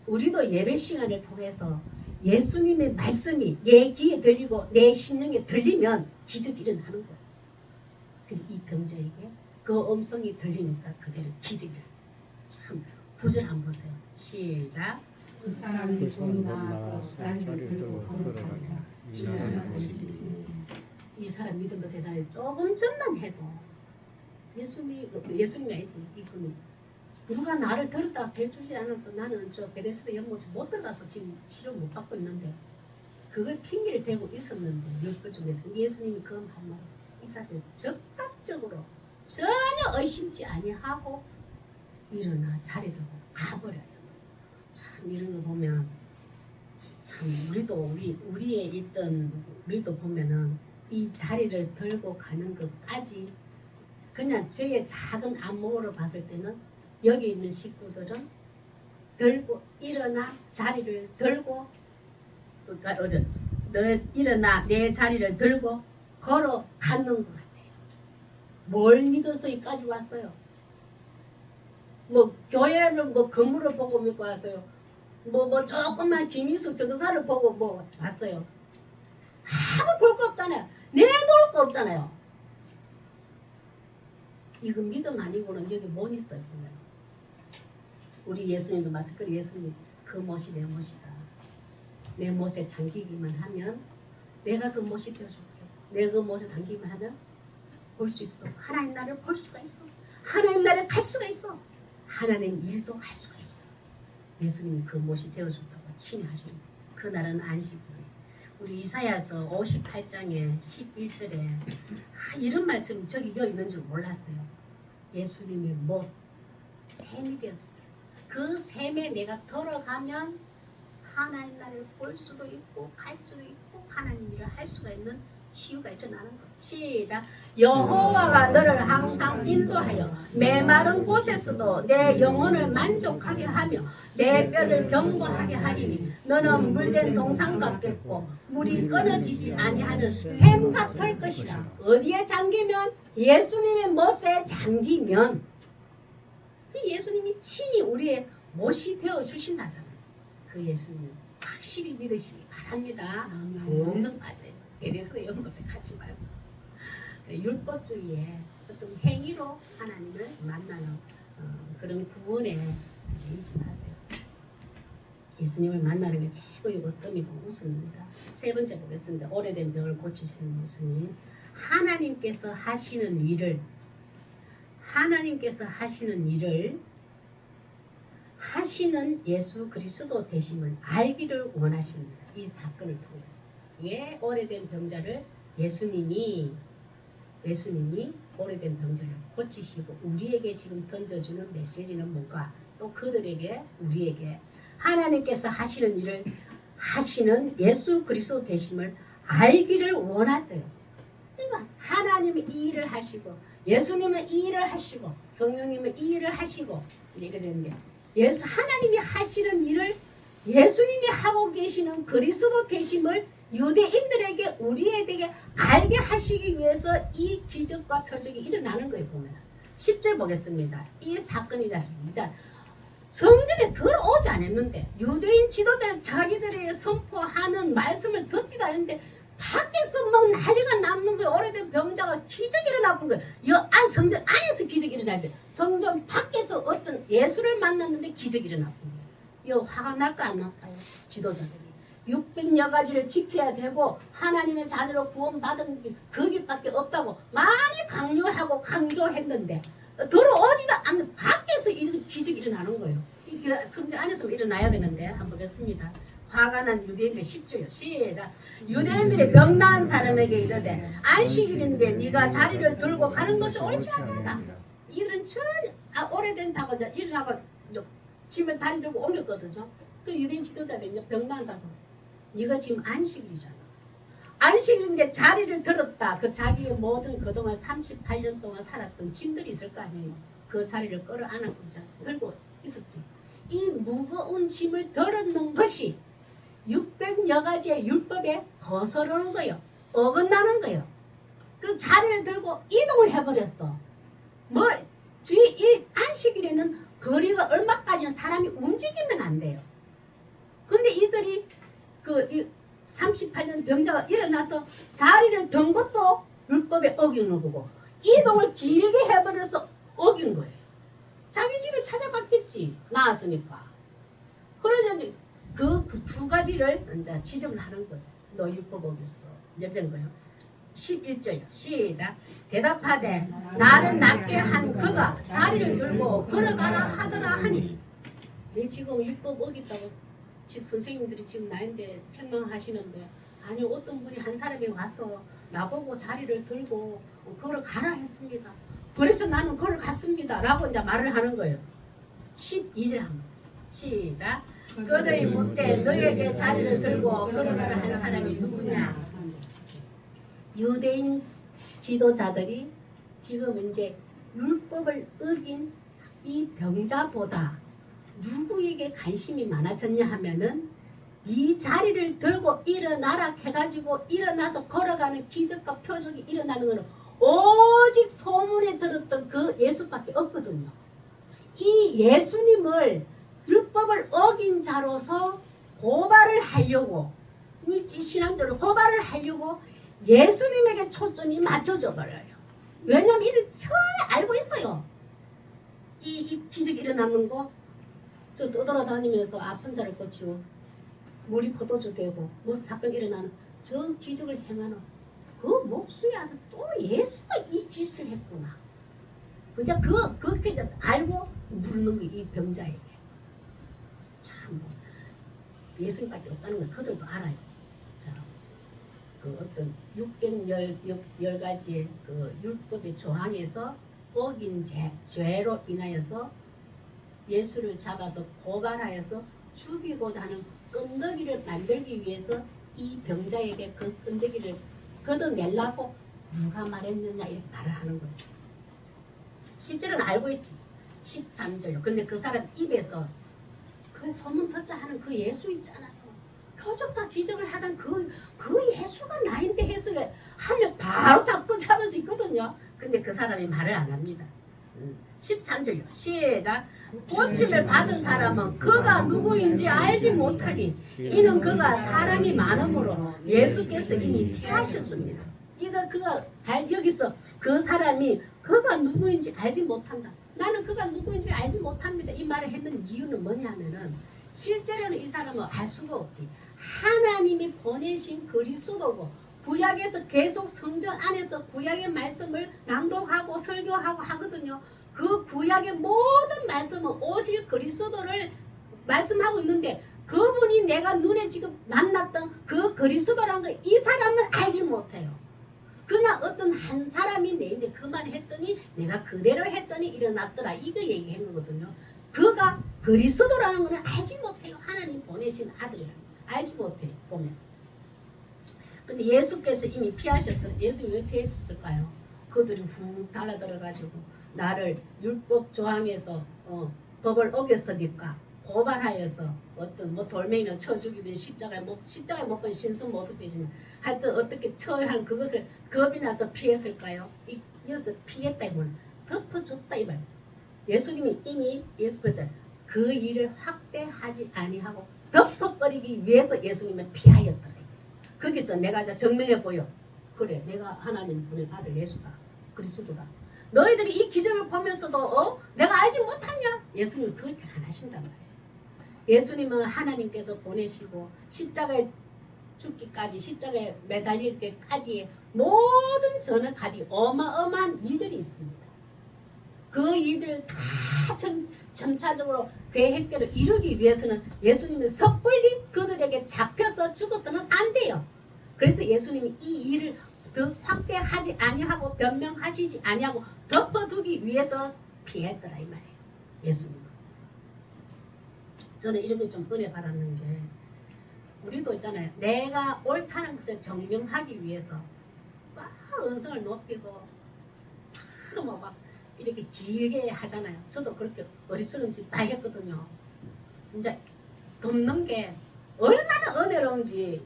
우리도 예배 시간을 통해서 예수님의 말씀이 내 귀에 들리고 내 심령에 들리면 기적이 일어나는 거예요. 그리고 이 병자에게 그 음성이 들리니까 그대로 기적이 일어나요. 참 구절 한번 보세요. 시작. 그 사람이 곧 나와서 자리를 들고 걸어가니라. 이 나라는 것이니 이 사람 믿음도 대단해. 조금 전만 해도 예수님이 아니지. 이분이 누가 나를 들었다 해주지 않아서 나는 저 베데스다 연못에 못 들어가서 지금 치료 못 받고 있는데 그걸 핑계를 대고 있었는데 6분 전에 예수님이 그 말로 이 사람을 적극적으로 전혀 의심치 아니하고 일어나 자리 들고 가버려요. 참 이런 거 보면 참 우리의 있던 우리도 보면은 이 자리를 들고 가는 것까지 그냥 저의 작은 안목으로 봤을 때는 여기 있는 식구들은 들고 일어나 자리를 들고 일어나 내 자리를 들고 걸어가는 것 같아요. 뭘 믿어서 여기까지 왔어요? 뭐 교회를 뭐 건물을 보고 믿고 왔어요. 뭐 조금만 김희숙 전도사를 보고 뭐 왔어요. 아무 볼 거 없잖아요. 내놓을 거 없잖아요. 이거 믿음 아니고는 여기 못 있어요. 보면. 우리 예수님도 마찬가지로 예수님 그 못이 내 못이다. 내 못에 잠기기만 하면 내가 그 못이 되어줄게. 내가 그 못에 잠기기만 하면 볼 수 있어. 하나님 나를 볼 수가 있어. 하나님 나를 갈 수가 있어. 하나님 일도 할 수가 있어. 예수님이 그 못이 되어준다고 친히 하시는 그 날은 안식일이에요. 우리 이사야서 58장에 11절에 이런 말씀이 저기 여기 있는 줄 몰랐어요. 예수님의 못 샘이 되어준다. 그 샘에 내가 들어가면 하나님 나를 볼 수도 있고 갈 수도 있고 하나님 일을 할 수가 있는 치유가 일어나는 거예요. 시작. 여호와가 너를 항상 인도하여 메마른 곳에서도 내 영혼을 만족하게 하며 내 뼈를 견고하게 하리니 너는 물된 동상 같겠고 물이 끊어지지 아니하는 샘 같을 것이라. 어디에 잠기면? 예수님의 못에 잠기면 예수님이 친히 우리의 못이 되어 주신다잖아요. 그 예수님 확실히 믿으시기 바랍니다. 붕덩 빠져요. 베데스다 연못에 가지 말고 율법주의에 어떤 행위로 하나님을 만나는 그런 구원에 잊지 마세요. 예수님을 만나는 게 최고의 어떤 우선입니다. 세 번째 보겠습니다. 오래된 병을 고치시는 예수님. 하나님께서 하시는 일을 하시는 예수 그리스도 되심을 알기를 원하십니다. 이 사건을 통해서. 왜 오래된 병자를 예수님이 오래된 병자를 고치시고 우리에게 지금 던져주는 메시지는 뭔가? 또 그들에게 우리에게 하나님께서 하시는 일을 하시는 예수 그리스도 되심을 알기를 원하세요. 그러니까 하나님이 이 일을 하시고 예수님은 이 일을 하시고 성령님은 이 일을 하시고 이렇게 되는데 하나님이 하시는 일을 예수님이 하고 계시는 그리스도 되심을 유대인들에게 우리에게 알게 하시기 위해서 이 기적과 표적이 일어나는 거예요. 보면 10절 보겠습니다. 이 사건이자 성전에 들어오지 않았는데 유대인 지도자는 자기들의 선포하는 말씀을 듣지도 않았는데 밖에서 막 난리가 났는 거예요. 오래된 병자가 기적이 일어나는 거예요. 성전 안에서 기적이 일어나는데 성전 밖에서 어떤 예수를 만났는데 기적이 일어나는 거예요. 이거 화가 날까 안 날까요? 지도자들이 600여 가지를 지켜야 되고 하나님의 자녀로 구원받은 그 길밖에 없다고 많이 강요하고 강조했는데 들어오지도 않는 밖에서 이런 기적이 일어나는 거예요. 성전 안에서 일어나야 되는데 한번 보겠습니다. 화가 난 유대인들 10조요. 시작. 유대인들이 병 나은 사람에게 이르되 안식일인데 네가 자리를 들고 가는 것이 옳지 않다. 이들은 전혀 오래된다고 일어나고 짐을 다리 들고 옮겼거든요. 그 유대인 지도자들이 병 나은 사람 네가 지금 안식일이잖아. 안식일인데 자리를 들었다. 그 자기의 모든 그동안 38년 동안 살았던 짐들이 있을 거 아니에요. 그 자리를 끌어안고 들고 있었지. 이 무거운 짐을 덜어놓은 것이 600여 가지의 율법에 거스르는 거예요. 어긋나는 거예요. 그래서 자리를 들고 이동을 해버렸어. 주의 안식일에는 거리가 얼마까지는 사람이 움직이면 안 돼요. 근데 이들이 38년 병자가 일어나서 자리를 든 것도 율법에 어기는 거고 이동을 길게 해버려서 어긴 거예요. 자기 집에 찾아갔겠지. 나았으니까. 그러자 그 두 가지를 이제 지적을 하는 거예요. 너 율법 어겼어. 이제 된 거예요. 11절요. 시작. 대답하되 나를 낫게 한 그가 자리를 들고 걸어가라 하더라 하니. 내 지금 율법 어겼다고 선생님들이 지금 나인데 책망하시는데 아니 어떤 분이 한 사람이 와서 나보고 자리를 들고 걸어가라 했습니다. 그래서 나는 걸어갔습니다. 라고 이제 말을 하는 거예요. 12절 한번 시작. 그들이 묻되 너에게 자리를 들고 걸어가라 한 사람이 누구냐. 유대인 지도자들이 지금 이제 율법을 어긴 이 병자보다 누구에게 관심이 많아졌냐 하면은 이 자리를 들고 일어나라 해가지고 일어나서 걸어가는 기적과 표적이 일어나는 것은 오직 소문에 들었던 그 예수밖에 없거든요. 이 예수님을 율법을 어긴 자로서 고발을 하려고 이 신앙적으로 고발을 하려고 예수님에게 초점이 맞춰져 버려요. 왜냐하면 이들 전혀 알고 있어요. 이 기적이 일어나는 거 저 떠돌아다니면서 아픈 자를 고치고 물이 포도주 되고 뭐 사건 일어나는 저 기적을 행하는 그 목수의 아들 또 예수가 이 짓을 했구나. 그냥 그렇게 알고 물는 거 이 병자에게. 참 예수님밖에 없다는 걸 그들도 알아요. 자, 그 어떤 610가지의 그 율법의 조항에서 어긴 죄로 인하여서 예수를 잡아서 고발하여서 죽이고자 하는 끈덕이를 만들기 위해서 이 병자에게 그 끈덕이를 걷어내려고 누가 말했느냐 이렇게 말을 하는 거예요. 실제로는 알고 있지. 13절요. 근데 그 사람 입에서 그 소문 퍼자 하는 그 예수 있잖아요. 표적과 기적을 하던 그 예수가 나인데 해서 하면 바로 잡을 수 있거든요. 근데 그 사람이 말을 안 합니다. 13절요. 시작. 고침을 받은 사람은 그가 누구인지 알지 못하니 이는 그가 사람이 많으므로 예수께서 이미 피하셨습니다. 그가 여기서 그 사람이 그가 누구인지 알지 못한다. 나는 그가 누구인지 알지 못합니다. 이 말을 했는 이유는 뭐냐면은 실제로는 이 사람은 알 수가 없지. 하나님이 보내신 그리스도고 구약에서 계속 성전 안에서 구약의 말씀을 낭독하고 설교하고 하거든요. 그 구약의 모든 말씀은 오실 그리스도를 말씀하고 있는데 그분이 내가 눈에 지금 만났던 그 그리스도라는 거 이 사람은 알지 못해요. 그냥 어떤 한 사람이 내인데 그 말 했더니 내가 그대로 했더니 일어났더라 이거 얘기한 거거든요. 그가 그리스도라는 것을 알지 못해요. 하나님 보내신 아들이라는 거 알지 못해요. 보면. 근데 예수께서 이미 피하셨어요. 예수 왜 피했을까요? 그들이 훅 달라들어가지고 나를 율법 조항에서 법을 어겼으니까 고발하여서 어떤 뭐 돌멩이나 쳐 죽이든 십자가에 못 본 신선 못 얻지만 하여튼 어떻게 처한 그것을 겁이 나서 피했을까요? 이어서 피했다 이건 덮어줬다 이 말. 예수님이 이미 예수님들 그 일을 확대하지 아니하고 덮어버리기 위해서 예수님을 피하였더라. 거기서 내가 이제 증명해 보여. 그래 내가 하나님 보낸 아들 예수다. 그리스도다. 너희들이 이 기적을 보면서도 내가 알지 못하냐? 예수님은 그렇게 안 하신단 말이에요. 예수님은 하나님께서 보내시고 십자가에 죽기까지 십자가에 매달리기까지 모든 전을 가지고 어마어마한 일들이 있습니다. 그 일들을 다 점차적으로 계획대로 이루기 위해서는 예수님은 섣불리 그들에게 잡혀서 죽어서는 안 돼요. 그래서 예수님이 이 일을 더 확대하지 아니하고 변명하시지 아니하고 덮어두기 위해서 피했더라 이 말이에요. 예수님은. 저는 이렇게 좀 은혜 받았는 게 우리도 있잖아요. 내가 옳다는 것을 증명하기 위해서 막 언성을 높이고 막 이렇게 길게 하잖아요. 저도 그렇게 어리석은 짓 많이 했거든요. 이제 돕는 게 얼마나 은혜로운지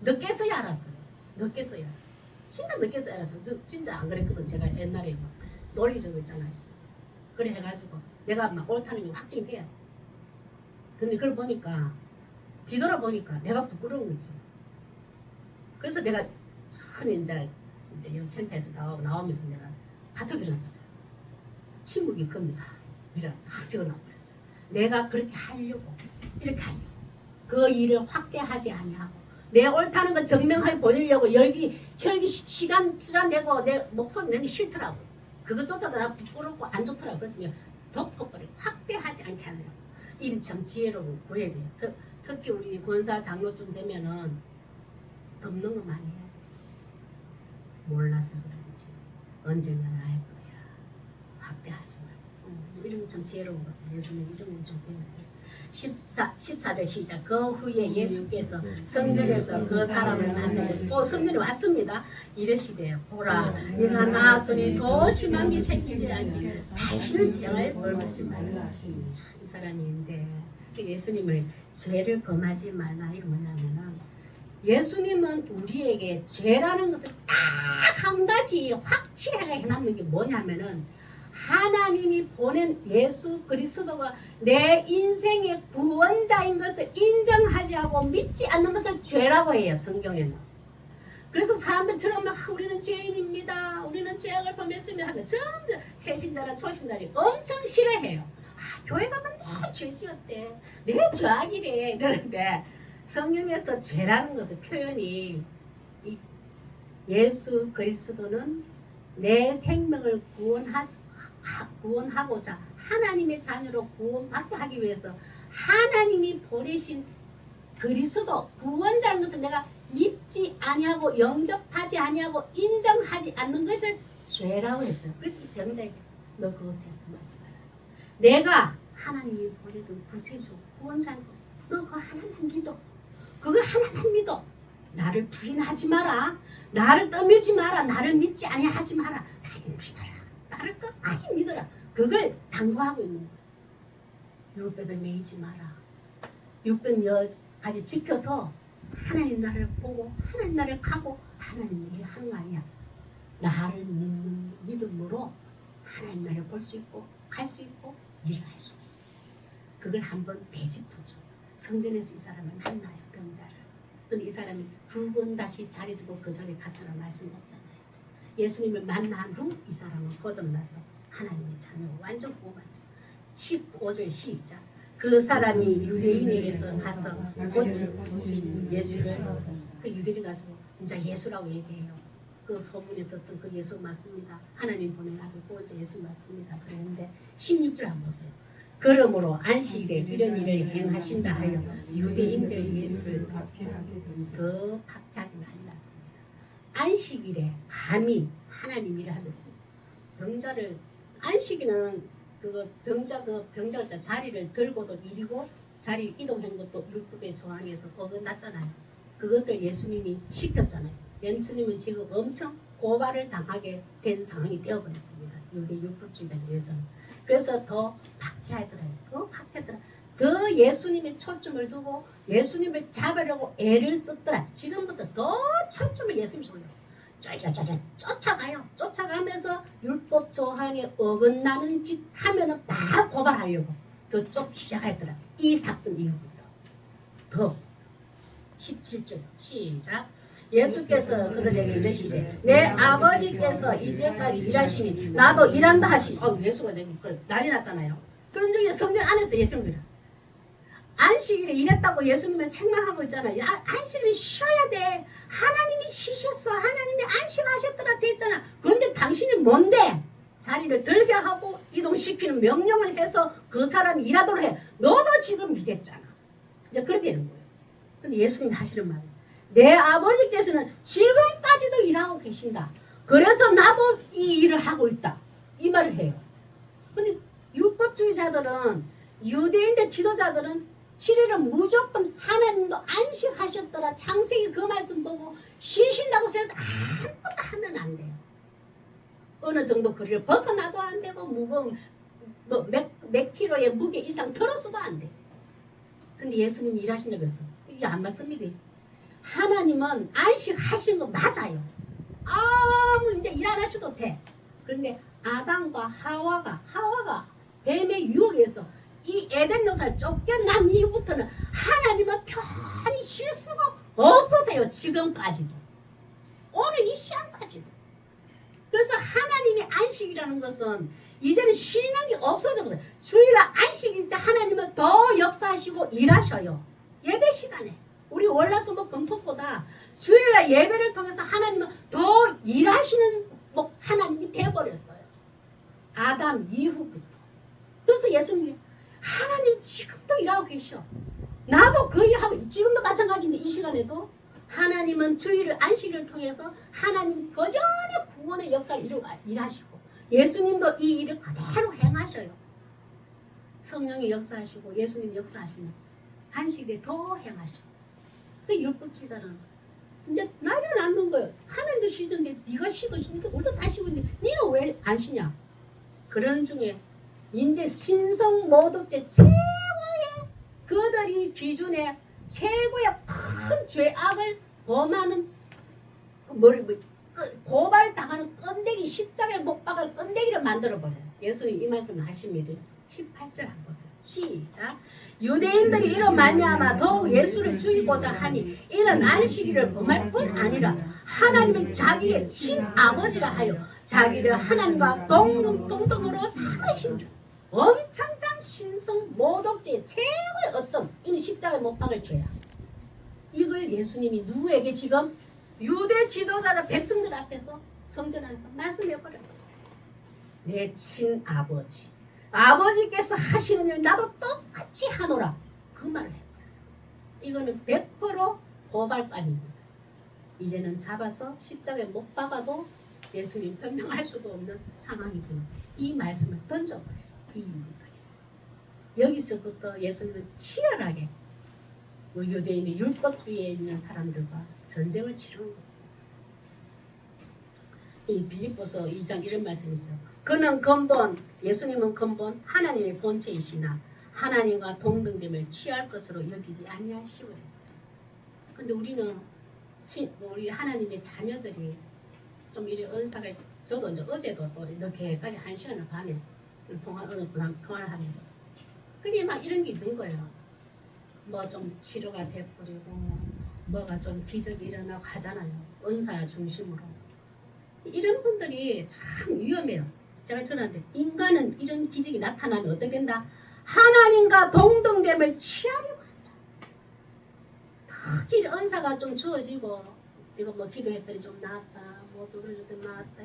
늦게서야 알았어요. 늦게서야. 진짜 늦게서야 알았어요. 저 진짜 안 그랬거든. 제가 옛날에 막 논리적으로 있잖아요. 그래 해가지고 내가 막 옳다는 게 확증돼요. 근데 그걸 보니까 뒤돌아보니까 내가 부끄러운 거지. 그래서 내가 전에 이제 이 센터에서 나오면서 내가 카톡을 해놨잖아요. 침묵이 겁니다. 이렇게 확 적어놔버렸어요. 내가 그렇게 하려고 이렇게 하려고 그 일을 확대하지 아니하고 내 옳다는 거 증명해 보이려고 혈기 시간 투자 내고 내 목소리 내는 게 싫더라고. 그것조차도 나 부끄럽고 안 좋더라고. 그래서 내가 덮어버려. 확대하지 않게 하려고. 이 참 지혜로운 구해야 돼요. 특히 우리 권사 장로쯤 되면은 덮는 거 많이 해야 돼. 몰라서 그런지 언젠가 날 거야. 확대하지 말고. 이런 좀 지혜로운 것 같아요. 요즘에 이런 거좀 배워야 돼요. 14절 시작. 그 후에 예수께서 성전에서 그 사람을 만나고 성전에 왔습니다. 이르시되 보라 네가 나았으니 더 심한 게 생기지 않니 다시는 죄를 범하지 말라. 이 사람이 이제 예수님을 죄를 범하지 말라 이거 뭐냐면은 예수님은 우리에게 죄라는 것을 딱 한 가지 확실하게 해놨는 게 뭐냐면은 하나님이 보낸 예수 그리스도가 내 인생의 구원자인 것을 인정하지 않고 믿지 않는 것을 죄라고 해요. 성경에는. 그래서 사람들처럼 우리는 죄인입니다. 우리는 죄악을 범했습니다 하면 전부 새신자나 초신자들이 엄청 싫어해요. 교회 가면 내 죄지었대. 내 죄악이래. 이러는데 성경에서 죄라는 것의 표현이 예수 그리스도는 내 생명을 구원하고자 하나님의 자녀로 구원받게 하기 위해서 하나님이 보내신 그리스도 구원자라는 것을 내가 믿지 아니하고 영접하지 아니하고 인정하지 않는 것을 죄라고 했어요. 그래서 병자에게 너 그거 죄 범하지 마라. 내가 하나님이 보내준 구세주 구원자인 너 그거 하나님 믿어. 그거 하나님 믿어. 나를 부인하지 마라. 나를 떠밀지 마라. 나를 믿지 아니하지 마라. 나를 믿어라. 나를 끝까지 믿어라. 그걸 당부하고 있는 거야. 율법에 매이지 마라. 율법 10가지 지켜서 하나님 나를 보고 하나님 나를 가고 하나님 일을 하는 거 아니야. 나를 믿는 믿음으로 하나님 나를 볼 수 있고 갈 수 있고 일을 할 수 있어. 그걸 한번 되짚어줘. 성전에서 이 사람을 만나요. 병자를. 근데 이 사람이 2번 다시 자리 두고 그 자리에 갔다는 말씀 없잖아요. 예수님을 만난 후 이 사람은 거듭나서 하나님의 자녀로 완전 구원받죠. 15절 시작. 그 사람이 유대인에게서 가서 고친 예수죠. 그 유대인 가서 이제 예수라고 얘기해요. 그 소문에 듣던 그 예수 맞습니다. 하나님 보낸 아들 구원자 예수 맞습니다. 그랬는데 16절 한번 보세요. 그러므로 안식일에 이런 일을 행하신다 하여 유대인들 예수를 더 박해하게 만났습니다. 안식일에 감히 하나님 일을 하는 병자를 안식일은 그거 병자를 자리를 들고도 일이고 자리 이동한 것도 율법의 조항에서 어긋났잖아요. 그것을 예수님이 시켰잖아요. 예수님은 지금 엄청 고발을 당하게 된 상황이 되어버렸습니다. 유대 율법주의에 의해서. 그래서 더 박해하더라고요. 더 박해하더라. 더 예수님의 초점을 두고 예수님을 잡으려고 애를 썼더라. 지금부터 더 초점을 예수님 속으로 쫓아가요. 쫓아가면서 율법 조항에 어긋나는 짓 하면은 바로 고발하려고 더 쫓기 시작하더라. 이 사건 이후부터 더 17절 시작. 예수께서 그들에게 이르시되 내 아버지께서 이제까지 일하시니 나도 일한다 하시니 예수가 난리 났잖아요. 그런 중에 성전 안에서 예수님이 안식일에 일했다고 예수님은 책망하고 있잖아요. 안식일은 쉬어야 돼. 하나님이 쉬셨어. 하나님이 안식하셨더라 됐잖아. 그런데 당신이 뭔데? 자리를 들게 하고 이동시키는 명령을 해서 그 사람이 일하도록 해. 너도 지금 일했잖아. 이제 그렇게 되는 거예요. 근데 예수님이 하시는 말은 내 아버지께서는 지금까지도 일하고 계신다. 그래서 나도 이 일을 하고 있다. 이 말을 해요. 근데 율법주의자들은 유대인들 지도자들은 7일은 무조건 하나님도 안식하셨더라. 창세기 그 말씀 보고 쉬신다고 해서 아무것도 하면 안 돼요. 어느 정도 거리를 벗어나도 안 되고 무거운 몇 킬로의 무게 이상 들었어도 안 돼. 근데 예수님이 일하신다고 했어. 이게 안 맞습니다. 하나님은 안식하신 거 맞아요. 아무 이제 일 안 하셔도 돼. 그런데 아담과 하와가 뱀의 유혹에서 이 에덴 동산을 쫓겨난 이후부터는 하나님은 편히 쉴 수가 없었어요. 지금까지도. 오늘 이 시간까지도. 그래서 하나님의 안식이라는 것은 이제는 쉬는 게 없어졌어요. 주일날 안식일 때 하나님은 더 역사하시고 일하셔요. 예배 시간에. 우리 월화수목 금토보다 주일날 예배를 통해서 하나님은 더 일하시는 하나님이 되어버렸어요. 아담 이후부터. 그래서 예수님이 하나님 지금도 일하고 계셔. 나도 그 일하고 지금도 마찬가지인데 이 시간에도 하나님은 주일을 안식일을 통해서 하나님 거전의 구원의 역사를 일하시고 예수님도 이 일을 그대로 행하셔요. 성령이 역사하시고 예수님이 역사하시면 안식일에 더 행하셔. 그 율법주의자는 이제 나이를 안 든 거예요. 하나님도 쉬던데 네가 쉬고 쉬니까 우리도 다 쉬고 있는데 니는 왜 안 쉬냐. 그런 중에 이제 신성 모독죄 최고의 그들이 기준에 최고의 큰 죄악을 범하는 고발당하는 건데기 십자가에 못 박을 건데기를 만들어버려요. 예수님 이 말씀을 하십니다. 18절 한번 보세요. 시작. 유대인들이 이로 말미암아 더욱 예수를 죽이고자 하니 이는 안식일을 범할 뿐 아니라 하나님은 자기의 친아버지라 하여 자기를 하나님과 동등으로 삼으신 엄청난 신성 모독죄의 최고의 어떤 이는 십자가에 못 박을 죄야. 이걸 예수님이 누구에게 지금 유대 지도자나 백성들 앞에서 성전 안에서 말씀해버려요. 내 친아버지 아버지께서 하시는 일 나도 똑같이 하노라. 그 말을 해요. 이거는 100% 고발감입니다. 이제는 잡아서 십자가에 못 박아도 예수님 변명할 수도 없는 상황이구나. 이 말씀을 던져버려요. 이 인디판에서. 여기서부터 예수님은 치열하게 유대인의 율법주의에 있는 사람들과 전쟁을 치르는 거예요. 이 빌립보서 2장 이런 말씀이 있어요. 그는 근본, 예수님은 근본 하나님의 본체이시나 하나님과 동등됨을 취할 것으로 여기지 아니하시고 그랬어요. 근데 우리는 우리 하나님의 자녀들이 좀 이래 은사가 저도 이제 어제도 또 이렇게까지 1시간을 반에 통화를 하면서 그게 막 이런 게 있는 거예요. 뭐 좀 치료가 돼버리고 뭐가 좀 기적이 일어나고 하잖아요. 은사 중심으로. 이런 분들이 참 위험해요. 제가 전하는데 인간은 이런 기적이 나타나면 어떻게 된다? 하나님과 동등됨을 취하려고 한다. 특히 은사가 좀 주어지고 이거 뭐 기도했더니 좀 나았다. 뭐 들어줬더니 나았다.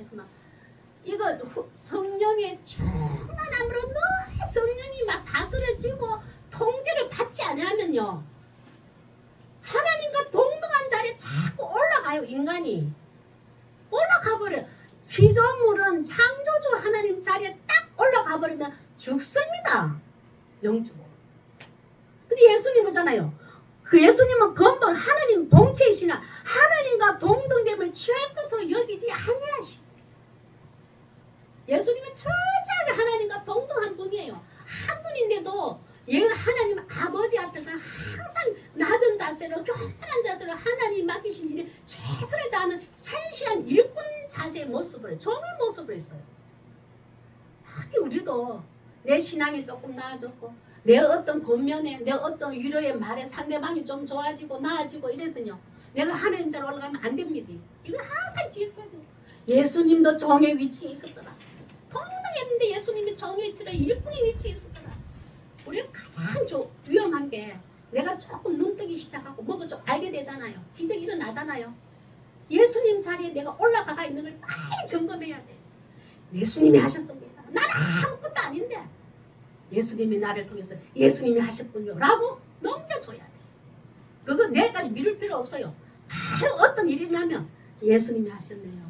이거 성령의 충만함으로 너의 성령이 막 다스려지고 통제를 받지 않으면요. 하나님과 동등한 자리에 자꾸 올라가요. 인간이. 올라가 버려요. 피조물은 창조주 하나님 자리에 딱 올라가 버리면 죽습니다. 영적으로. 근데 예수님이잖아요. 그 예수님은 근본 하나님 본체이시나 하나님과 동등됨을 취할 것으로 여기지 아니하시. 예수님은 철저하게 하나님과 동등한 분이에요. 한 분인데도 하나님 아버지 앞에서는 항상 낮은 자세로 겸손한 자세로 하나님 맡기신 일에 최선을 다하는 찬실한 일꾼 자세의 모습을 종의 모습을 했어요. 특히 우리도 내 신앙이 조금 나아졌고 내 어떤 권면에 내 어떤 위로의 말에 상대방이 좀 좋아지고 나아지고 이러면요. 내가 하나님 자로 올라가면 안 됩니다. 이걸 항상 기억해야 돼요. 예수님도 종의 위치에 있었더라. 동등했는데 예수님이 종의 위치라 일꾼의 위치에 있었더라. 우리가 가장 위험한 게 내가 조금 눈뜨기 시작하고 뭐가 좀 알게 되잖아요. 기적이 일어나잖아요. 예수님 자리에 내가 올라가 있는 걸 빨리 점검해야 돼. 예수님이 하셨습니다. 나는 아무것도 아닌데 예수님이 나를 통해서 예수님이 하셨군요 라고 넘겨줘야 돼. 그거 내일까지 미룰 필요 없어요. 바로 어떤 일이 나면 예수님이 하셨네요.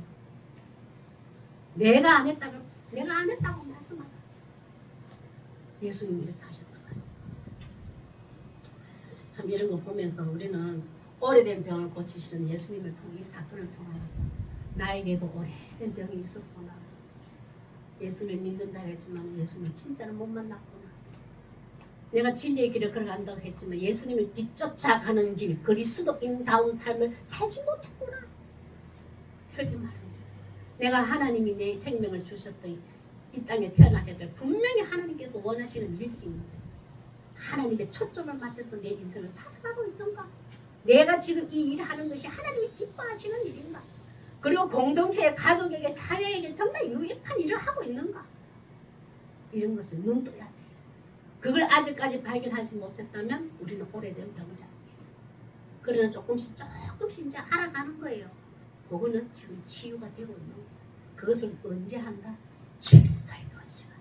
내가 안 했다고 말씀하라. 예수님이 이렇게 하셨다. 참 이런 거 보면서 우리는 오래된 병을 고치시는 예수님을 통해 이 사건을 통하여서 나에게도 오래된 병이 있었구나. 예수를 믿는 자가 있지만 예수님 진짜로 못 만났구나. 내가 진리의 길을 걸어간다고 했지만 예수님을 뒤쫓아가는 길, 그리스도인다운 삶을 살지 못했구나. 혈기 말하자. 내가 하나님이 내 생명을 주셨더니 이 땅에 태어나게 될 분명히 하나님께서 원하시는 일들입니다. 하나님의 초점을 맞춰서 내 인생을 살아가고 있던가? 내가 지금 이 일을 하는 것이 하나님이 기뻐하시는 일인가? 그리고 공동체에, 가족에게, 사회에게 정말 유익한 일을 하고 있는가? 이런 것을 눈 떠야 돼. 그걸 아직까지 발견하지 못했다면 우리는 오래된 병자예요. 그러나 조금씩 이제 알아가는 거예요. 그거는 지금 치유가 되고 있는 거예요. 그것을 언제 한다? 주일 설교 시간.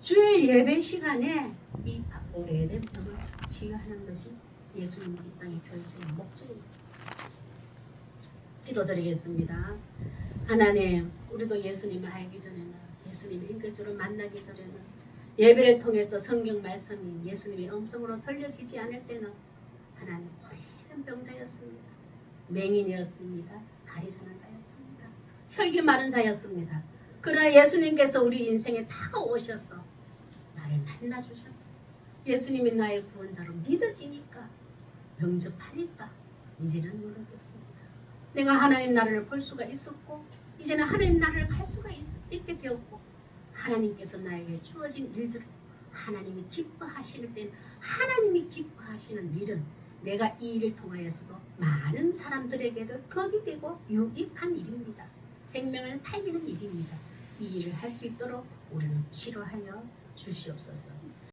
주일 예배 시간에 이 오래된 병을 치유하는 것이 예수님 이 땅의 교회의 목적입니다. 기도드리겠습니다. 하나님, 우리도 예수님을 알기 전에는, 예수님을 인격적으로 만나기 전에는, 예배를 통해서 성경 말씀이 예수님의 음성으로 들려지지 않을 때는 하나님 오래된 병자였습니다. 맹인이었습니다. 다리 저는 자였습니다. 혈기 마른 자였습니다. 그러나 예수님께서 우리 인생에 다가오셔서 나를 만나주셨어요. 예수님이 나의 구원자로 믿어지니까, 영접하니까 이제는 멀어졌습니다. 내가 하나님 나라를 볼 수가 있었고 이제는 하나님 나라를 갈 수가 있게 되었고, 하나님께서 나에게 주어진 일들을 하나님이 기뻐하시는 때는, 하나님이 기뻐하시는 일은 내가 이 일을 통하여서도 많은 사람들에게도 덕이 되고 유익한 일입니다. 생명을 살리는 일입니다. 이 일을 할 수 있도록 우리는 치료하여 주시옵소서.